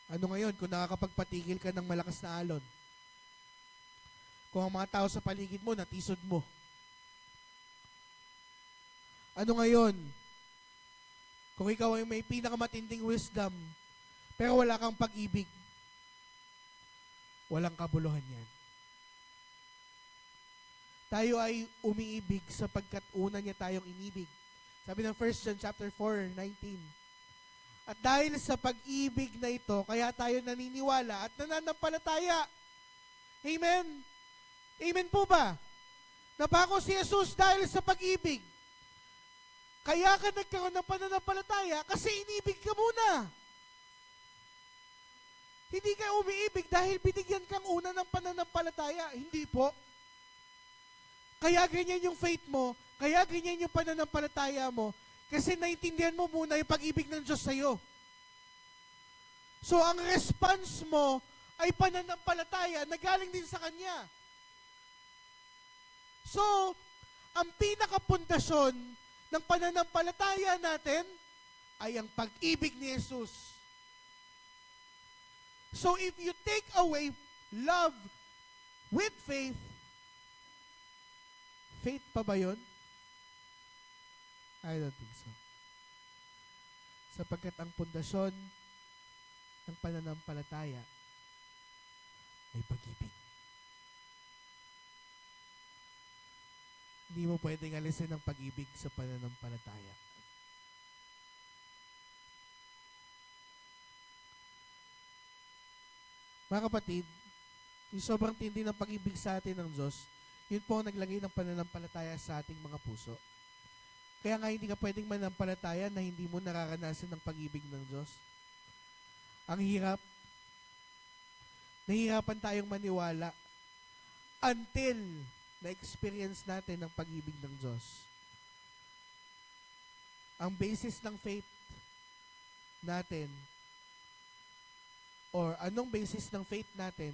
Ano ngayon kung nakakapagpatigil ka ng malakas na alon? Kung ang mga tao sa paligid mo natisod mo? Ano ngayon kung ikaw ay may pinakamatinding wisdom pero wala kang pag-ibig? Walang kabuluhan yan. Tayo ay umiibig sapagkat una niya tayong inibig. Sabi ng 1 John chapter 4:19. At dahil sa pag-ibig na ito, kaya tayo naniniwala at nananampalataya. Amen? Amen po ba? Napako si Jesus dahil sa pag-ibig. Kaya ka nagkaroon ng pananampalataya kasi inibig ka muna. Hindi ka umiibig dahil binigyan kang una ng pananampalataya. Hindi po. Kaya ganyan yung faith mo, kaya ganyan yung pananampalataya mo, kasi naintindihan mo muna yung pag-ibig ng Diyos sa'yo. So, ang response mo ay pananampalataya na galing din sa Kanya. So, ang pinakapundasyon ng pananampalataya natin ay ang pag-ibig ni Jesus. So, if you take away love with faith, faith pa ba yun? I don't think so. Sapagkat ang pundasyon ng pananampalataya ay pag-ibig. Hindi mo pwedeng alisin ang pag-ibig sa pananampalataya. Mga kapatid, yung sobrang tindi ng pag-ibig sa atin ng Diyos, yun po ang naglagay ng pananampalataya sa ating mga puso. Kaya nga hindi ka pwedeng manampalataya na hindi mo nararanasan ng pag-ibig ng Diyos. Ang hirap. Nahihirapan tayong maniwala until na-experience natin ang pag-ibig ng Diyos. Ang basis ng faith natin or anong basis ng faith natin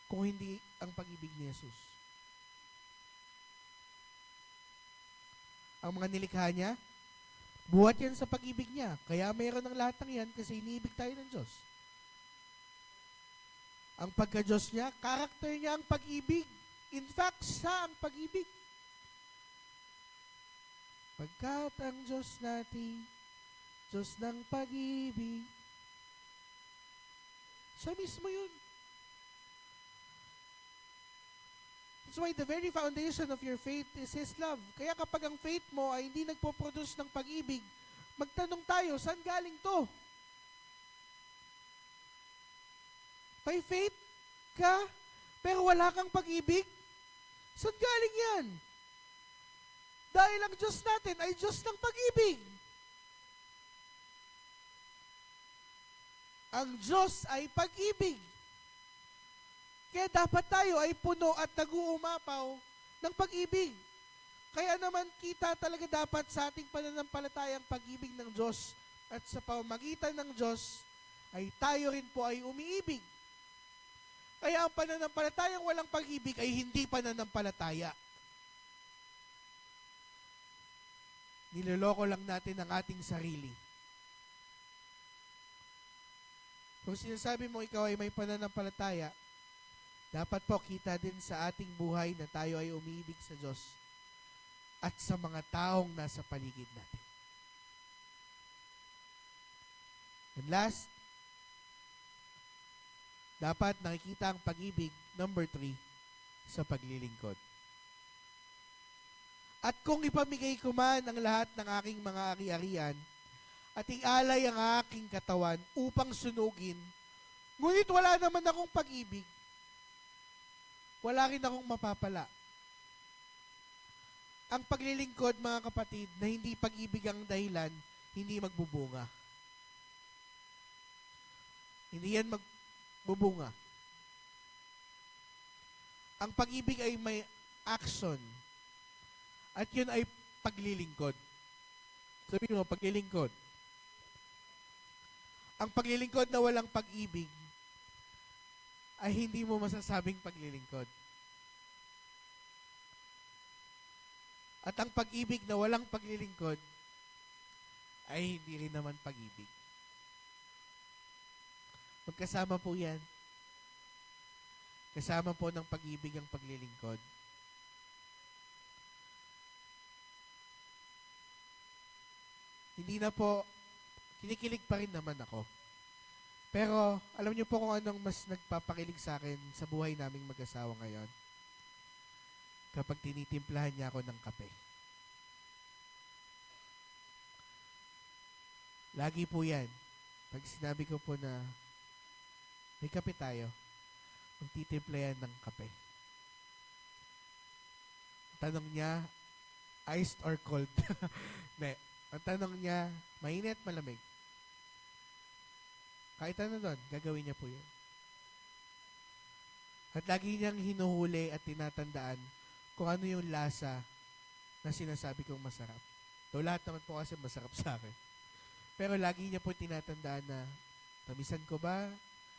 kung hindi ang pag-ibig ni Jesus? Ang mga nilikha niya, buhat yan sa pag-ibig niya. Kaya mayroon ng lahat ng yan kasi iniibig tayo ng Diyos. Ang pagka-Diyos niya, karakter niya ang pag-ibig. In fact, siya ang pag-ibig. Pagkat ang Diyos natin, Diyos ng pag-ibig, siya mismo yun. That's why the very foundation of your faith is His love. Kaya kapag ang faith mo ay hindi nagpo-produce ng pag-ibig, magtanong tayo, saan galing to? May faith ka, pero wala kang pag-ibig? Saan galing yan? Dahil ang Diyos natin ay Diyos ng pag-ibig. Ang Diyos ay pag-ibig. Kaya dapat tayo ay puno at nag-uumapaw ng pag-ibig. Kaya naman kita talaga dapat sa ating pananampalataya ang pag-ibig ng Diyos at sa pamamagitan ng Diyos ay tayo rin po ay umiibig. Kaya ang pananampalatayang walang pag-ibig ay hindi pananampalataya. Niloloko lang natin ang ating sarili. Kung sinasabi mo ikaw ay may pananampalataya, dapat po kita din sa ating buhay na tayo ay umiibig sa Diyos at sa mga taong nasa paligid natin. And last, dapat nakikita ang pag-ibig, number 3, sa paglilingkod. At kung ipamigay ko man ang lahat ng aking mga ari-arian at ialay ang aking katawan upang sunugin, ngunit wala naman akong pag-ibig, wala rin akong mapapala. Ang paglilingkod, mga kapatid, na hindi pag-ibig ang dahilan, hindi magbubunga. Hindi yan magbubunga. Ang pag-ibig ay may action. At yun ay paglilingkod. Sabihin mo, paglilingkod. Ang paglilingkod na walang pag-ibig ay hindi mo masasabing paglilingkod. At ang pag-ibig na walang paglilingkod ay hindi rin naman pag-ibig. Magkasama po yan. Kasama po ng pag-ibig ang paglilingkod. Hindi na po, kinikilig pa rin naman ako. Pero, alam niyo po kung anong mas nagpapakilig sa akin sa buhay naming mag-asawa ngayon? Kapag tinitimplahan niya ako ng kape. Lagi po yan. Pag sinabi ko po na may kape tayo, magtitimpla yan ng kape. Tanong niya, iced or cold? Ne. Ang tanong niya, mainit, malamig? Kahit ano doon, gagawin niya po yun. At lagi niyang hinuhuli at tinatandaan kung ano yung lasa na sinasabi kong masarap. So, lahat naman po kasi masarap sa akin. Pero lagi niya po tinatandaan na, tamisan ko ba?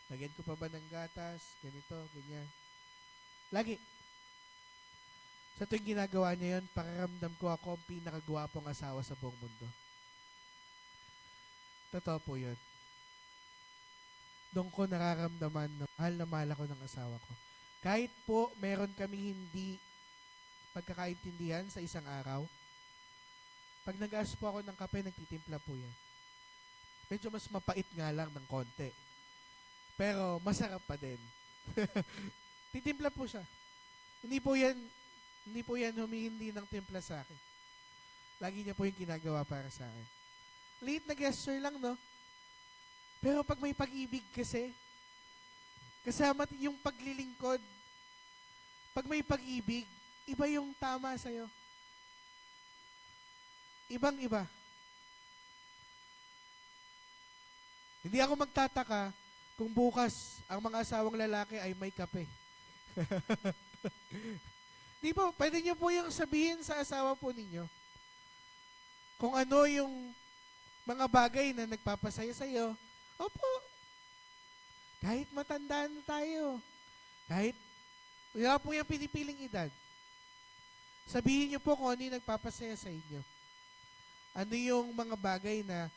Lagyan ko pa ba ng gatas? Ganito, ganyan. Lagi. Sa tuwing ginagawa niya yun, pakiramdam ko ako ang pinakagwapong asawa sa buong mundo. Totoo po yun. Doon ko nararamdaman na mahal ako ng asawa ko. Kahit po meron kaming hindi pagkakaintindihan sa isang araw, pag nag-ask po ako ng kape, nagtitimpla po yan. Medyo mas mapait nga lang ng konti. Pero masarap pa din. Titimpla po siya. Hindi po yan humihindi ng timpla sa akin. Lagi niya po yung ginagawa para sa akin. Liit na gesture lang, no? Pero pag may pag-ibig kasi, kasama yung paglilingkod, pag may pag-ibig, iba yung tama sa'yo. Ibang-iba. Hindi ako magtataka kung bukas ang mga asawang lalaki ay may kape. Di po, pwede niyo po yung sabihin sa asawa po ninyo kung ano yung mga bagay na nagpapasaya sa'yo. Opo. Kahit matanda na tayo. Kahit wala po yung pinipiling edad. Sabihin niyo po kung ano yung nagpapasaya sa inyo. Ano yung mga bagay na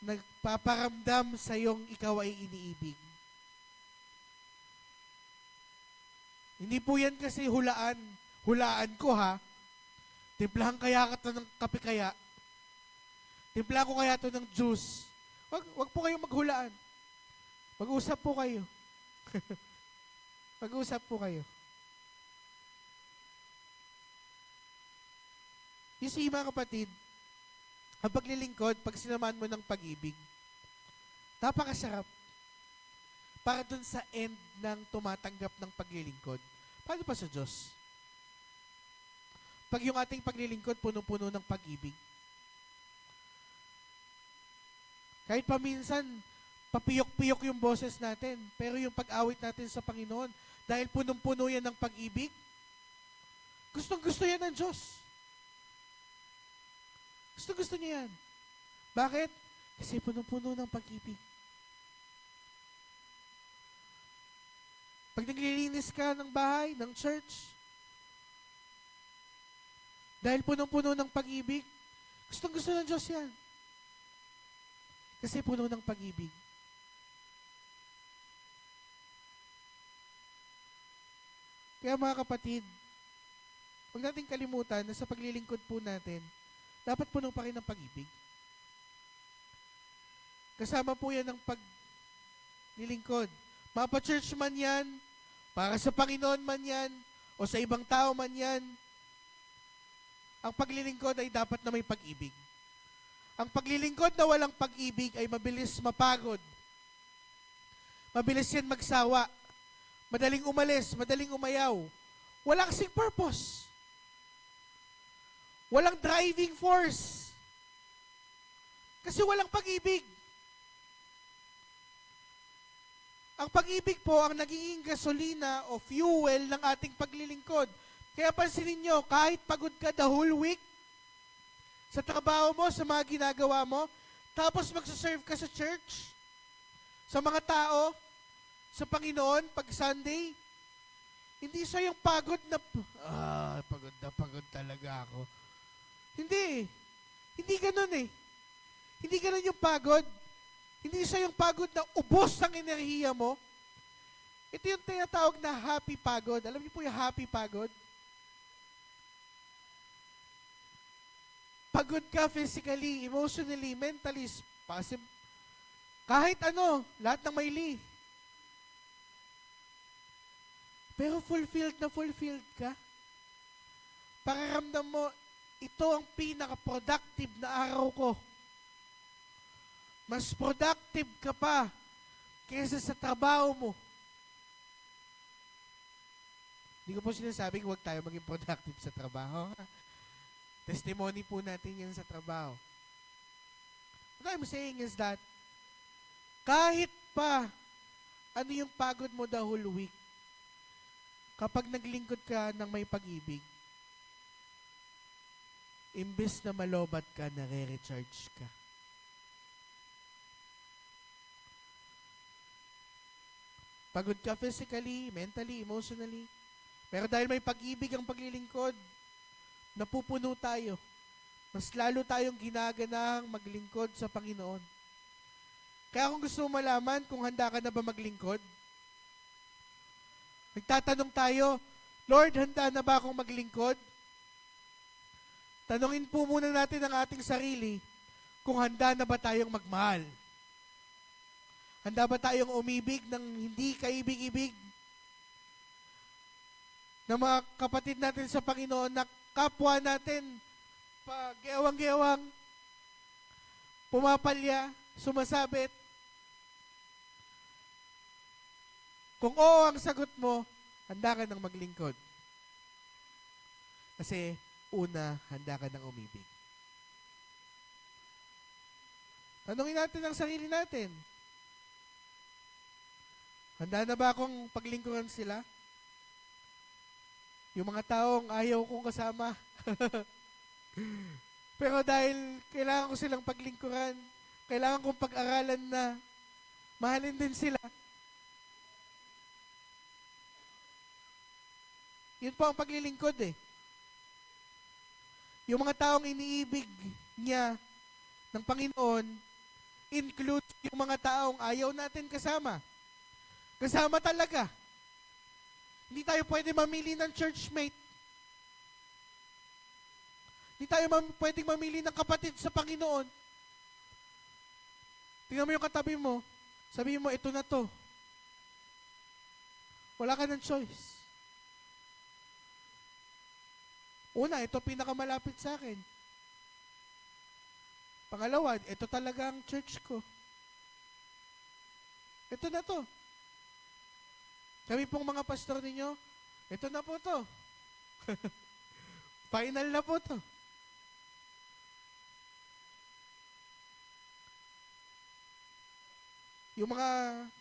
nagpaparamdam sa iyong ikaw ay iniibig. Hindi po yan kasi hulaan. Hulaan ko ha. Timplahan kaya ka ng kape kaya. Timplahan ko kaya to ng juice. Wag po kayong maghulaan. Mag-usap po kayo. Mag-usap po kayo. You see, mga kapatid, ang paglilingkod, pag sinamaan mo ng pag-ibig, napakasarap. Para dun sa end ng tumatanggap ng paglilingkod. Paano pa sa Diyos? Pag yung ating paglilingkod, puno-puno ng pag-ibig. Kahit paminsan, papiyok-piyok yung boses natin. Pero yung pag-awit natin sa Panginoon, dahil punong-puno yan ng pag-ibig, gustong-gusto yan ng Diyos. Gusto-gusto niya yan. Bakit? Kasi punong-puno ng pag-ibig. Pag naglilinis ka ng bahay, ng church, dahil punong-puno ng pag-ibig, gustong-gusto ng Diyos yan. Kasi puno ng pag-ibig. Kaya mga kapatid, huwag nating kalimutan na sa paglilingkod po natin, dapat puno pa rin ng pag-ibig. Kasama po yan ng paglilingkod. Mapa-church man yan, para sa Panginoon man yan, o sa ibang tao man yan, ang paglilingkod ay dapat na may pag-ibig. Ang paglilingkod na walang pag-ibig ay mabilis mapagod. Mabilis yan magsawa. Madaling umalis, madaling umayaw. Wala kasing purpose. Walang driving force. Kasi walang pag-ibig. Ang pag-ibig po ang nagiging gasolina o fuel ng ating paglilingkod. Kaya pansinin nyo, kahit pagod ka the whole week, sa trabaho mo, sa mga ginagawa mo, tapos magsaserve ka sa church, sa mga tao, sa Panginoon, pag Sunday, hindi siya yung pagod na, pagod talaga ako. Hindi. Hindi ganun eh. Hindi ganun yung pagod. Hindi siya yung pagod na ubos ang enerhiya mo. Ito yung tinatawag na happy pagod. Alam niyo po yung happy pagod? Pagod ka physically, emotionally, mentally, kahit ano, lahat ng maili. Pero fulfilled ka. Pakiramdam mo, ito ang pinaka-productive na araw ko. Mas productive ka pa kaysa sa trabaho mo. Hindi ko po sinasabing huwag tayo maging productive sa trabaho. Testimony po natin yan sa trabaho. What I'm saying is that, kahit pa ano yung pagod mo the whole week, kapag naglingkod ka ng may pag-ibig, imbes na malobat ka, nare-recharge ka. Pagod ka physically, mentally, emotionally, pero dahil may pag-ibig ang paglilingkod, napupuno tayo. Mas lalo tayong ginaganahang maglingkod sa Panginoon. Kaya kung gusto mo malaman kung handa ka na ba maglingkod, nagtatanong tayo, Lord, handa na ba akong maglingkod? Tanungin po muna natin ang ating sarili kung handa na ba tayong magmahal. Handa ba tayong umibig ng hindi kaibig-ibig? Na mga kapatid natin sa Panginoon na kapwa natin, pag gewang-gewang, pumapalya, sumasabit. Kung oo ang sagot mo, handa ka ng maglingkod. Kasi, una, handa ka ng umibig. Tanungin natin ang sarili natin. Handa na ba akong paglingkuran sila? Yung mga taong ayaw kong kasama. Pero dahil kailangan ko silang paglingkuran, kailangan kong pag-aralan na mahalin din sila. Yun po ang paglilingkod eh. Yung mga taong iniibig niya ng Panginoon, includes yung mga taong ayaw natin kasama. Kasama talaga. Hindi tayo pwede mamili ng churchmate. Hindi tayo pwedeng mamili ng kapatid sa Panginoon. Tingnan mo yung katabi mo, sabihin mo, ito na to. Wala ka ng choice. Una, ito pinakamalapit sa akin. Pangalawa, ito talaga ang church ko. Ito na to. Kami pong mga pastor ninyo, ito na po to. Final na po to. Yung mga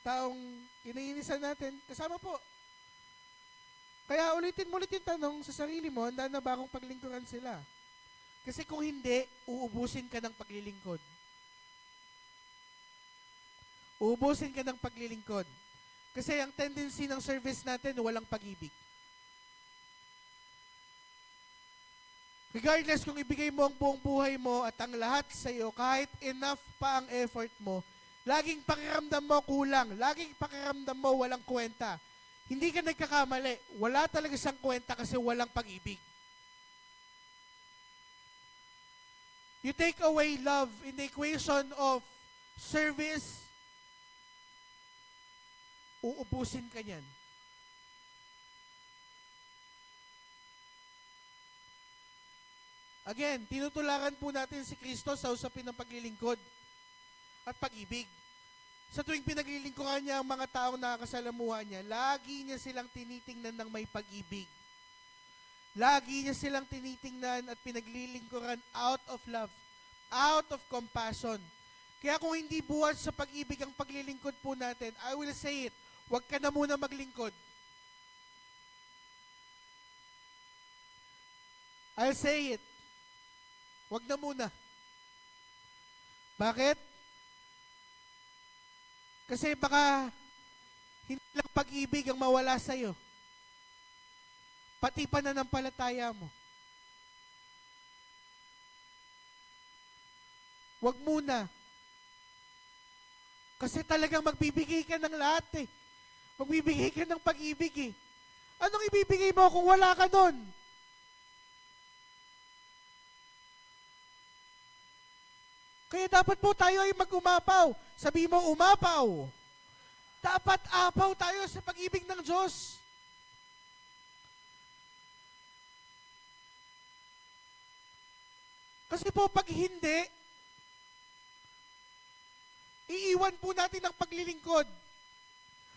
taong iniinisan natin, kasama po. Kaya ulitin mo ulit yung tanong sa sarili mo, handa na ba akong paglingkuran sila? Kasi kung hindi, uubusin ka ng paglilingkod. Uubusin ka ng paglilingkod. Kasi ang tendency ng service natin, walang pag-ibig. Regardless kung ibigay mo ang buong buhay mo at ang lahat sa iyo, kahit enough pa ang effort mo, laging pakiramdam mo kulang. Laging pakiramdam mo walang kwenta. Hindi ka nagkakamali. Wala talaga siyang kwenta kasi walang pag-ibig. You take away love in the equation of service, uubusin ka niyan. Again, tinutularan po natin si Kristo sa usapin ng paglilingkod at pag-ibig. Sa tuwing pinaglilingkuran niya ang mga taong nakakasalamuha niya, lagi niya silang tinitingnan ng may pag-ibig. Lagi niya silang tinitingnan at pinaglilingkuran out of love, out of compassion. Kaya kung hindi buhat sa pag-ibig ang paglilingkod po natin, I will say it, huwag ka na muna maglingkod. I'll say it. Huwag na muna. Bakit? Kasi baka hindi lang pag-ibig ang mawala sa'yo. Pati pananampalataya mo. Huwag muna. Kasi talagang magbibigay ka ng lahat eh. Magbibigay ka ng pag-ibig eh. Anong ibibigay mo kung wala ka nun? Kaya dapat po tayo ay mag-umapaw. Sabi mo, umapaw. Dapat apaw tayo sa pag-ibig ng Diyos. Kasi po pag hindi, iiwan po natin ang paglilingkod.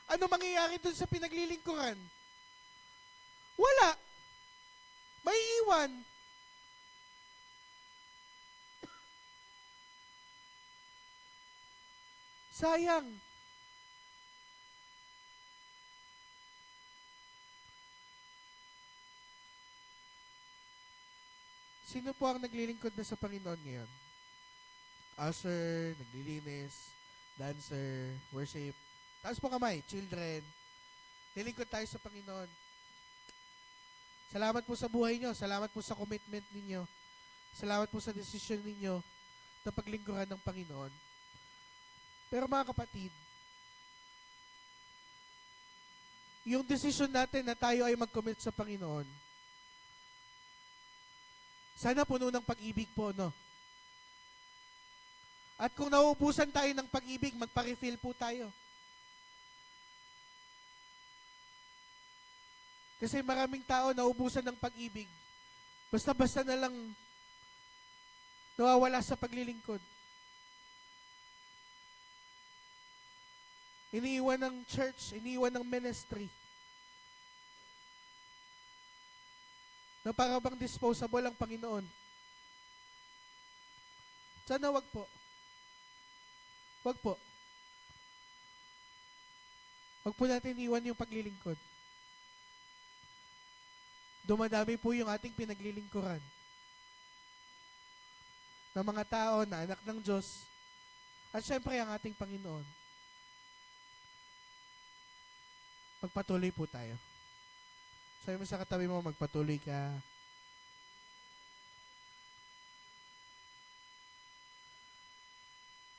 Ano mangyayari dun sa pinaglilingkuran? Wala. May iwan. Sayang. Sino po ang naglilingkod na sa Panginoon ngayon? Usher, naglilinis, dancer, worship. Taas po kamay, children. Lilingkod tayo sa Panginoon. Salamat po sa buhay nyo. Salamat po sa commitment ninyo. Salamat po sa desisyon ninyo na paglingkuran ng Panginoon. Pero mga kapatid, yung decision natin na tayo ay mag-commit sa Panginoon, sana puno ng pag-ibig po, no? At kung nauubusan tayo ng pag-ibig, magpa-refill po tayo. Kasi maraming tao nauubusan ng pag-ibig, basta-basta na lang nawawala sa paglilingkod. Iniiwan ng church, iniiwan ng ministry. Na para bang disposable ang Panginoon. Sana wag po. Wag po. Wag po natin iwan yung paglilingkod. Dumadami po yung ating pinaglilingkuran. Ng mga tao na anak ng Diyos. At syempre ang ating Panginoon. Magpatuloy po tayo. Sabi mo sa katabi mo, magpatuloy ka.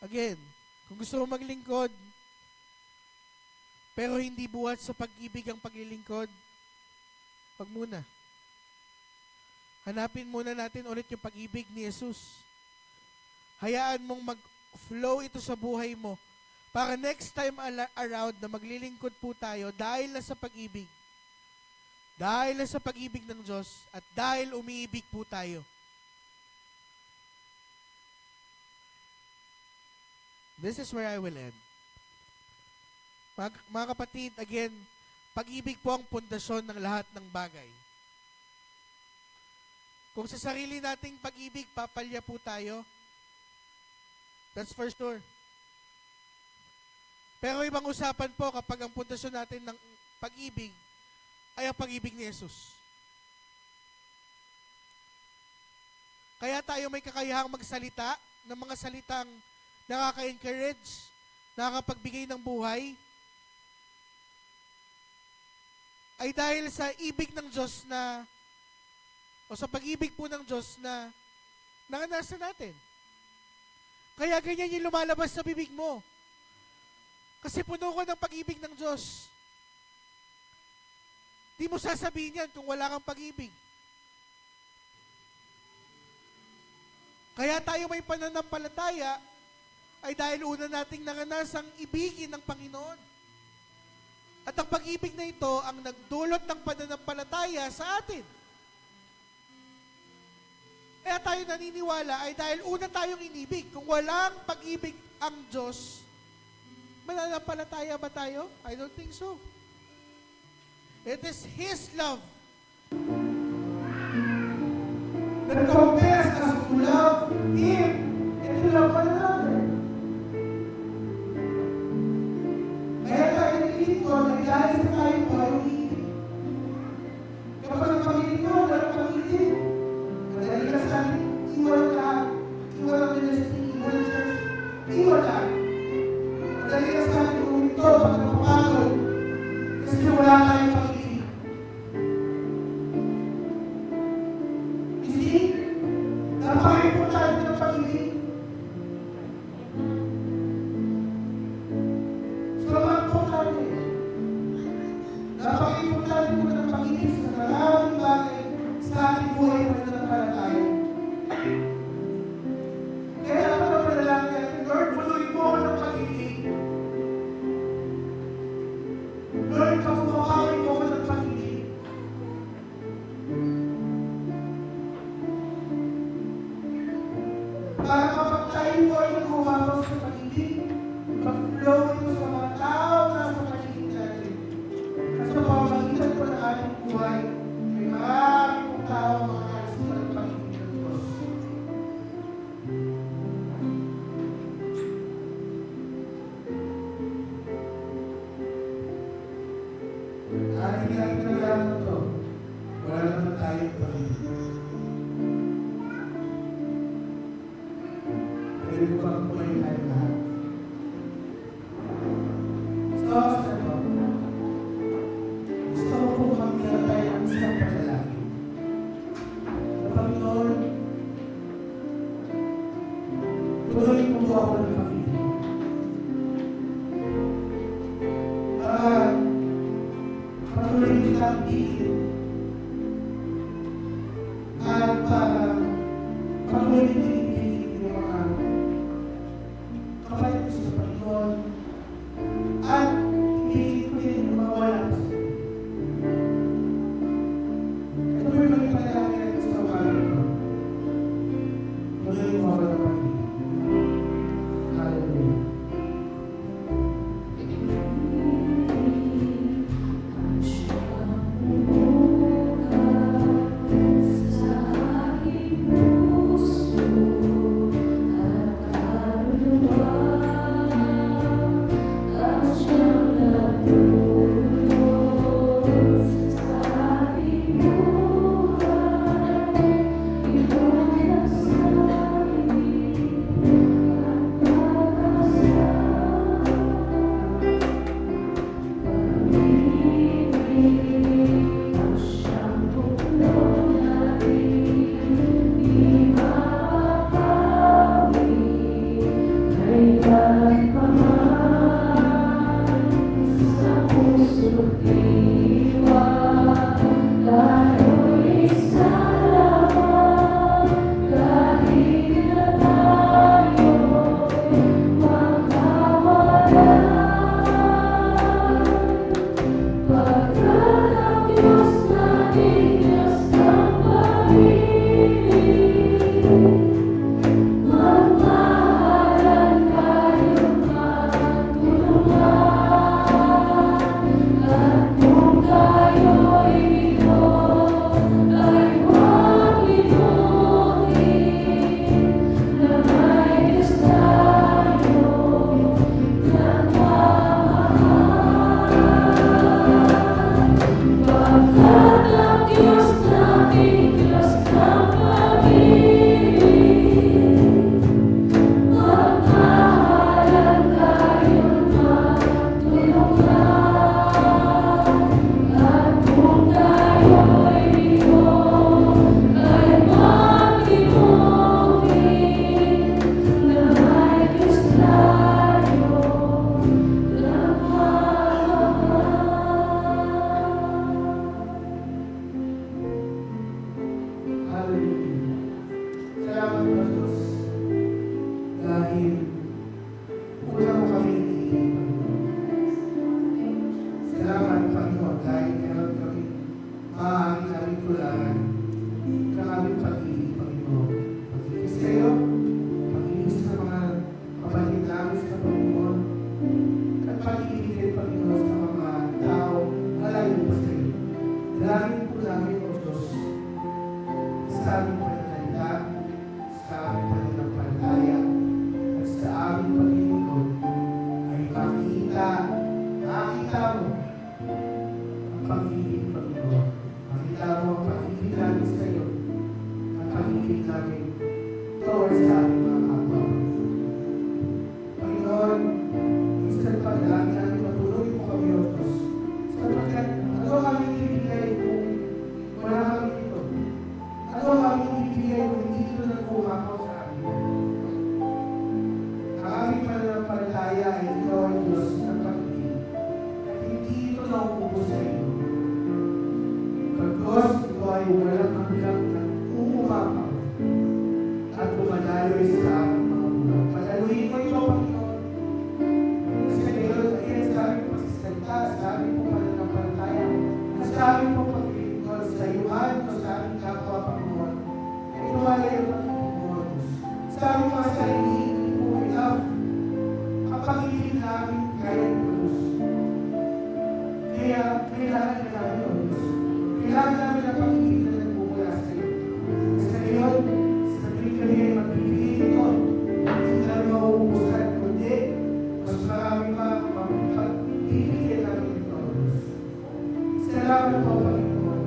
Again, kung gusto mo maglingkod, pero hindi buhat sa pag-ibig ang paglilingkod, wag muna. Hanapin muna natin ulit yung pag-ibig ni Jesus. Hayaan mong mag-flow ito sa buhay mo. Para next time around na maglilingkod po tayo dahil na sa pag-ibig. Dahil na sa pag-ibig ng Diyos at dahil umiibig po tayo. This is where I will end. Mga kapatid, again, pag-ibig po ang pundasyon ng lahat ng bagay. Kung sa sarili nating pag-ibig, papalya po tayo, that's for sure. Pero ibang usapan po kapag ang pundasyon natin ng pag-ibig ay ang pag-ibig ni Jesus. Kaya tayo may kakayahang magsalita ng mga salitang nakaka-encourage, nakakapagbigay ng buhay, ay dahil sa ibig ng Diyos na, o sa pag-ibig po ng Diyos na naranasan natin. Kaya ganyan yung lumalabas sa bibig mo. Kasi puno ko ng pag-ibig ng Diyos. Di mo sasabihin yan kung wala kang pag-ibig. Kaya tayo may pananampalataya ay dahil una nating naranasang ibigin ng Panginoon. At ang pag-ibig na ito ang nagdulot ng pananampalataya sa atin. Kaya tayo naniniwala ay dahil una tayong inibig. Kung walang pag-ibig ang Diyos, mananampalataya ba tayo? I don't think so. It is His love that compels us to love Him and to love one another. Kaya tayo nililingkod ay dahil sa tayo po ay umiibig. Kapag ang Panginoon walang pag-ibig, madali ka sa akin, iwan ka, iwan ang ministry, iwan ang church, iwan ka. Madali ka sa akin, uminto, pagkapapagod, kasi wala tayong pag-ibig. You see? Napaka-importante ng pag-ibig. Napaka-importante. Napaka-importante po ng pag-ibig sa maraming bagay sa ating buhay na nananampalataya. Kaya dapat ang panalangin natin, Lord, punuin mo ako ng pag-ibig. Lord, pagkakawin mo ako ng pag-ibig. Para kapag tayo po ay nag-umapaw sa pag-ibig, mag-flow ito sa mga tao na sa pag-ibig natin. At sa pamamagitan po ng ating buhay, may maraming pong tao makakasipan ng pag-ibig ng Diyos. Ating natin na lang ito, wala naman tayong pag-ibig. Pwede ko bang kumain tayo lahat? So, gusto ko po magkira tayo ng isang panalangin. Sa Panginoon, tuloy mo po ako ng pag-ibig. Patuloy kita ang bigit. At patuloy kita ibigit yung mga kapalit ko sa Panginoon. At ibigit ko din yung mga wala ko sa Panginoon. Ito po yung panalangin natin sa Panginoon. Tuloy mo ako ng pag-ibig. maaaring namin kulangan ng aming pag-ibig, Panginoon. Pag-ibig sa iyo, pag-ibig sa mga kapatid namin sa Panginoon, at pag-ibig din, Panginoon, sa mga tao na layo pa sa iyo. Dalangin po namin, O Diyos, sa aming pananalita, sa aming pananampalataya, at sa aming paglilingkod, ay makita mo ang pag-ibig, Panginoon. Makita mo ang pag-ibig namin sa iyo, ang pag-ibig namin towards sa aming mga kapwa. Panginoon, minsan pa dalangin namin matuloy po kami, O Diyos, sapagkat ano kami ibigay kung wala kami dito? Ano kami ibigay kung hindi ito nagpumakaw sa amin? Ang aming pananampalataya ay ikaw ay Diyos ng pag-ibig at hindi ito nauubos sa iyo. Pagkos ito ay walang hanggang na umumakaw at dumadaloy sa aming mga buwan. Padaluin mo ito, Panginoon. Kasi ngayon, ayan sa aming pagsisalita, sa aming pananampalataya, sa aming paglilingkod, sa iyuhan o sa aming kapwa, Panginoon. Ay tumalay ang pag-ibig mo, Diyos. Sa aming mga sarili, hindi po enough ang pag-ibig namin kaya ng Diyos. Kaya kailangan na namin, O Diyos. Kailangan namin ang pag-ibig na nagmumula sa iyo. Sa ngayon, sa tuwing kami ay magbibigay nito, hindi kami mauubusan, kundi mas marami pa magbibigay namin ito, O Diyos. Salamat po, Panginoon.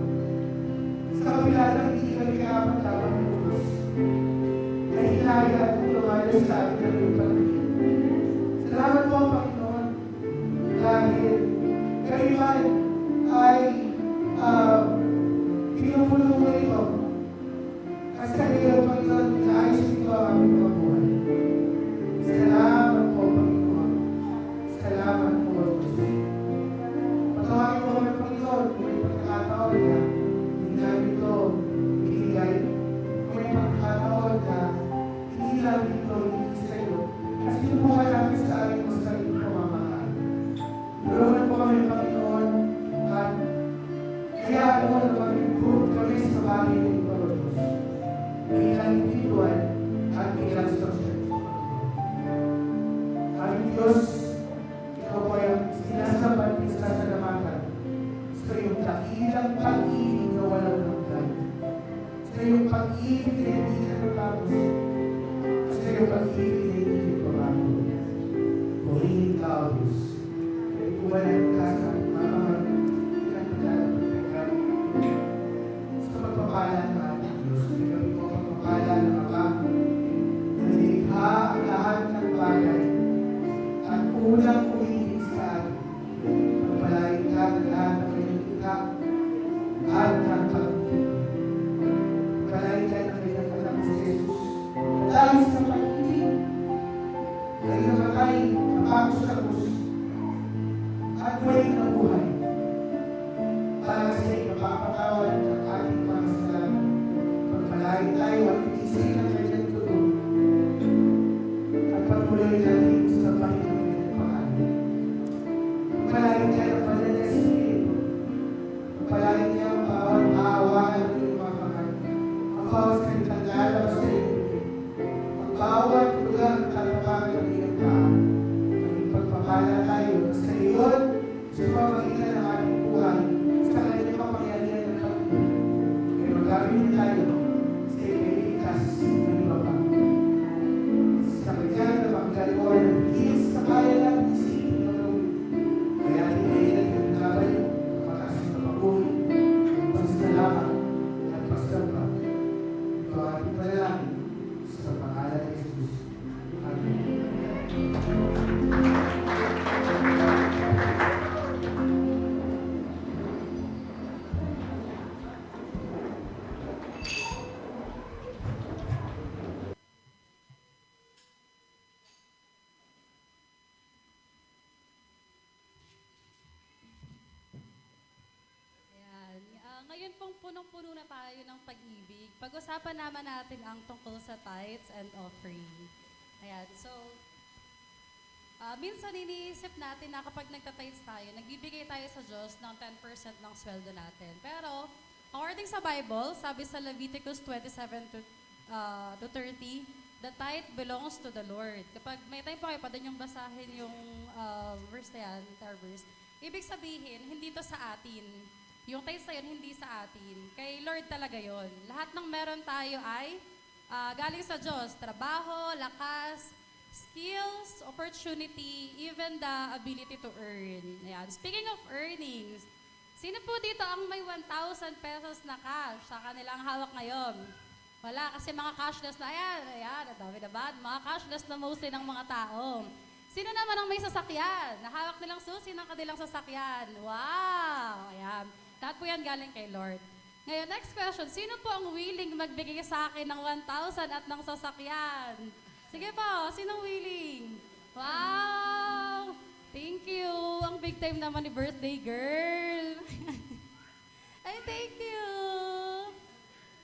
Sa kabila ng hindi kami kaapat-dapat ng Diyos, ay hinaya at tumalas sa amin ng iyong pag-ibig. Salamat po, Panginoon, dahil kayo man ay pinupulong mo ito. At sa iyo, Panginoon, inaayos ito ang aming mga buhay. Salamat po, Panginoon. Salamat po, Diyos. Patawagin mo kami, Panginoon, kung may pagkakataon na hindi namin ito binigay, kung may pagkakataon na hindi namin ito ibigay sa iyo, at sinubukan namin sa aming mga sariling pamamahaan. Tulungan po kami, Panginoon, at kaya mo na mag-improve kami sa bagay ng ito, Diyos. Bilang individual at bilang sa church. Aming Diyos, ikaw po ay sinasabat at sinasalamatan sa iyong dakilang pag-ibig na walang hanggan. Sa iyong pag-ibig na hindi natatapos. Sa iyong pag-ibig na hindi babago. Purihin ka, O Diyos. Kaya ipuwalan ka sa mga sa pagpapala ng ating Diyos. Kaya po ang pagpapala ng Ama na nilikha ang lahat ng bagay at unang umilig sa atin. Pagpalain ka ng lahat ng kanyang likha at ng pag-ibig. Pagpalain ka ng kanyang anak si Jesus. Dahil sa pag-ibig ay namatay kapako sa krus at muli na buhay para sa ipapapatawad ng ating mga kasalanan. Pagpalain tayo at itisig ng kanyang tulong at pagmulay natin sa Panginoon ng pangalan. Pagpalain ka ng banal na Espiritu. Pagpalain niya ang bawat aawaan ng iyong mga kamay, ang bawat salitang lalabas sa iyong bibig, ang bawat lugar ng katapangan ng iyong paa. Maging pagpapala tayo sa iyon sa pamamagitan ng ating buhay sa kanyang kapangyarihan ng pag-ibig. Kaya magamit tayo sa ikailigtas ng iba pa. Sa kanyang na magdalawa ng higit sa kaya natin isipin ng gawin. Kaya ating kailan yung nabalik ang mataas na pag-uwi, pagsalamat at pagsamba. Ito ang ating panalangin sa pangalan ni Jesus. Amen. Ayan. Ngayon pong punong-puno na tayo ng pag-ibig. Pag-usapan naman natin ang tungkol sa tithes and offering. Ayan. So, minsan iniisip natin na kapag nagtitithes tayo, nagbibigay tayo sa Diyos ng 10% ng sweldo natin. Pero, According sa Bible, sabi sa Leviticus 27 to 30, the tithe belongs to the Lord. Kapag may time pa kayo, pwede niyong basahin yung verse na yan, entire verse. Ibig sabihin, hindi to sa atin. Yung tithes na yun, hindi sa atin. Kay Lord talaga yon. Lahat ng meron tayo ay galing sa Diyos. Trabaho, lakas, skills, opportunity, even the ability to earn. Ayan. Speaking of earnings, sino po dito ang may 1,000 pesos na cash sa kanilang hawak ngayon? Wala, kasi mga cashless na, ayan, dami na ba? Mga cashless na mostly ng mga tao. Sino naman ang may sasakyan? Nahawak nilang susi ng kanilang sasakyan. Wow! Ayan. Lahat po yan galing kay Lord. Ngayon, next question. Sino po ang willing magbigay sa akin ng 1,000 at ng sasakyan? Sige po, sinong willing? Wow! Thank you! Ang big time naman ni birthday girl. Ay, thank you!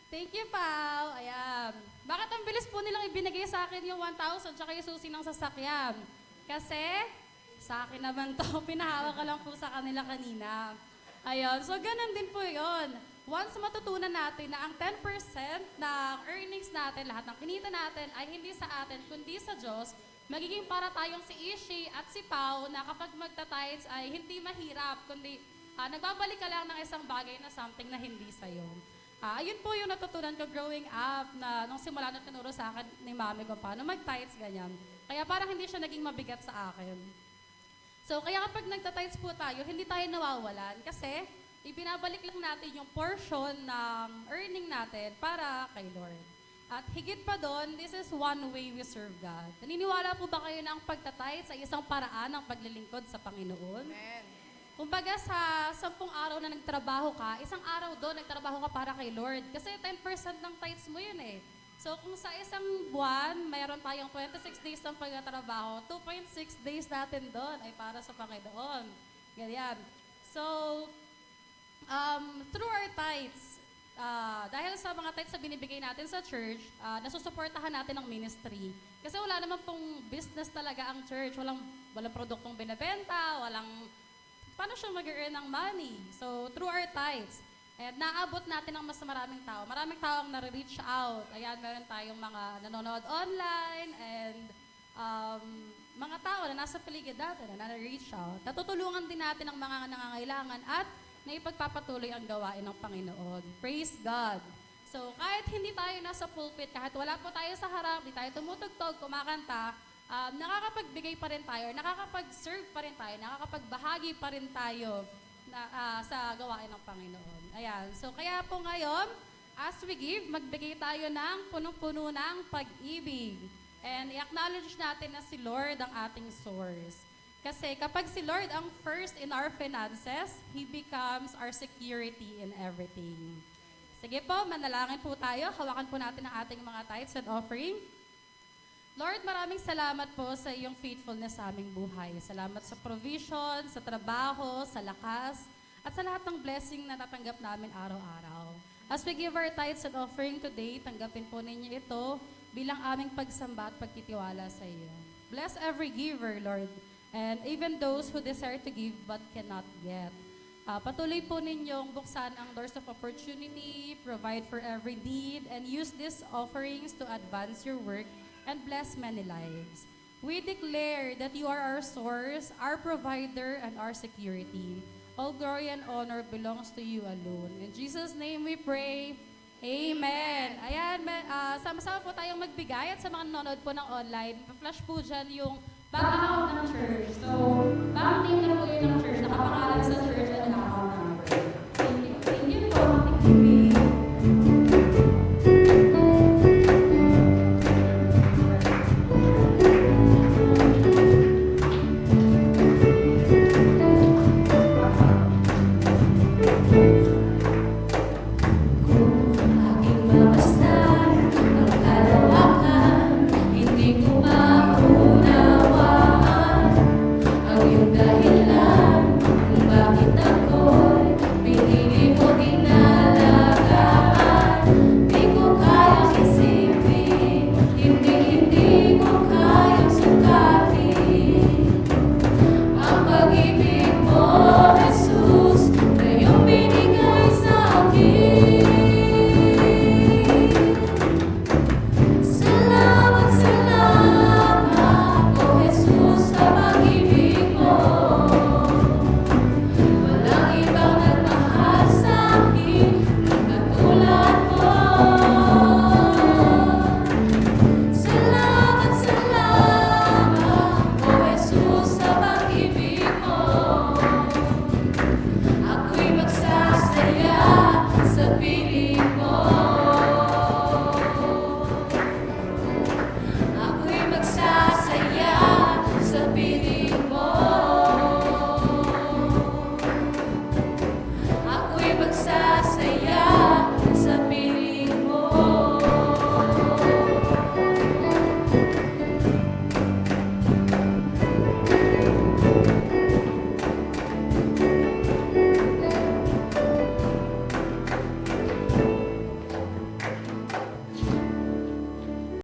Thank you, Pao. Ayan. Bakit ang bilis po nilang ibinigay sa akin yung 1,000 tsaka yung susi ng sasakyan? Kasi, sa akin naman to, pinahawak ko lang po sa kanila kanina. Ayun, so ganun din po yun. Once matutunan natin na ang 10% na earnings natin, lahat ng kinita natin ay hindi sa atin, kundi sa Diyos, magiging para tayong si Ishi at si Pao na kapag magta-tithes ay hindi mahirap, kundi nagbabalik ka lang ng isang bagay na something na hindi sa'yo. Ayun po yung natutunan ko growing up na nung simula na tinuro sa akin ni mami ko paano mag-tithes, ganyan. Kaya parang hindi siya naging mabigat sa akin. So, kaya kapag nagta-tithes po tayo, hindi tayo nawawalan kasi ibinabalik lang natin yung portion ng earning natin para kay Lord. At higit pa doon, this is one way we serve God. Naniniwala po ba kayo na ang pagta-tithes ay isang paraan ng paglilingkod sa Panginoon? Amen. Kumbaga sa 10 araw na nagtrabaho ka, isang araw doon nagtrabaho ka para kay Lord. Kasi 10% ng tithes mo yun eh. So kung sa isang buwan, mayroon tayong 26 days ng pagtatrabaho, 2.6 days natin doon ay para sa Panginoon. Ganyan. So, through our tithes, dahil sa mga tithes na binibigay natin sa church, nasusuportahan natin ang ministry. Kasi wala naman pong business talaga ang church. Walang produktong binibenta, paano siya mag-earn ng money? So, through our tithes, naabot natin ang mas maraming tao. Maraming tao ang nare-reach out. Ayan, meron tayong mga nanonood online and mga tao na nasa paligid natin na nare-reach out. Natutulungan din natin ang mga nangangailangan at naipagpapatuloy ang gawain ng Panginoon. Praise God! So, kahit hindi tayo nasa pulpit, kahit wala po tayo sa harap, di tayo tumutugtog, kumakanta, nakakapagbigay pa rin tayo, nakakapag-serve pa rin tayo, nakakapagbahagi pa rin tayo sa gawain ng Panginoon. Ayan. So, kaya po ngayon, as we give, magbigay tayo ng punong-puno ng pag-ibig. And i-acknowledge natin na si Lord ang ating source. Kasi kapag si Lord ang first in our finances, He becomes our security in everything. Sige po, manalangin po tayo. Hawakan po natin ang ating mga tithes and offering. Lord, maraming salamat po sa iyong faithfulness sa aming buhay. Salamat sa provision, sa trabaho, sa lakas, at sa lahat ng blessing na natanggap namin araw-araw. As we give our tithes and offering today, tanggapin po ninyo ito bilang aming pagsamba at pagtitiwala sa iyo. Bless every giver, Lord, and even those who desire to give but cannot get. Patuloy po ninyong buksan ang doors of opportunity, provide for every need, and use these offerings to advance your work and bless many lives. We declare that you are our source, our provider, and our security. All glory and honor belongs to you alone. In Jesus' name we pray. Amen. Ayan, sama-sama po tayong magbigay at sa mga nanonood po ng online, pa-flash po dyan yung bank account ng church. So, bank name na po yun ng church, nakapangalan sa church at account number. Thank you. Thank you po. Thank you. Ang iyong dahilan kung bakit Panginoon.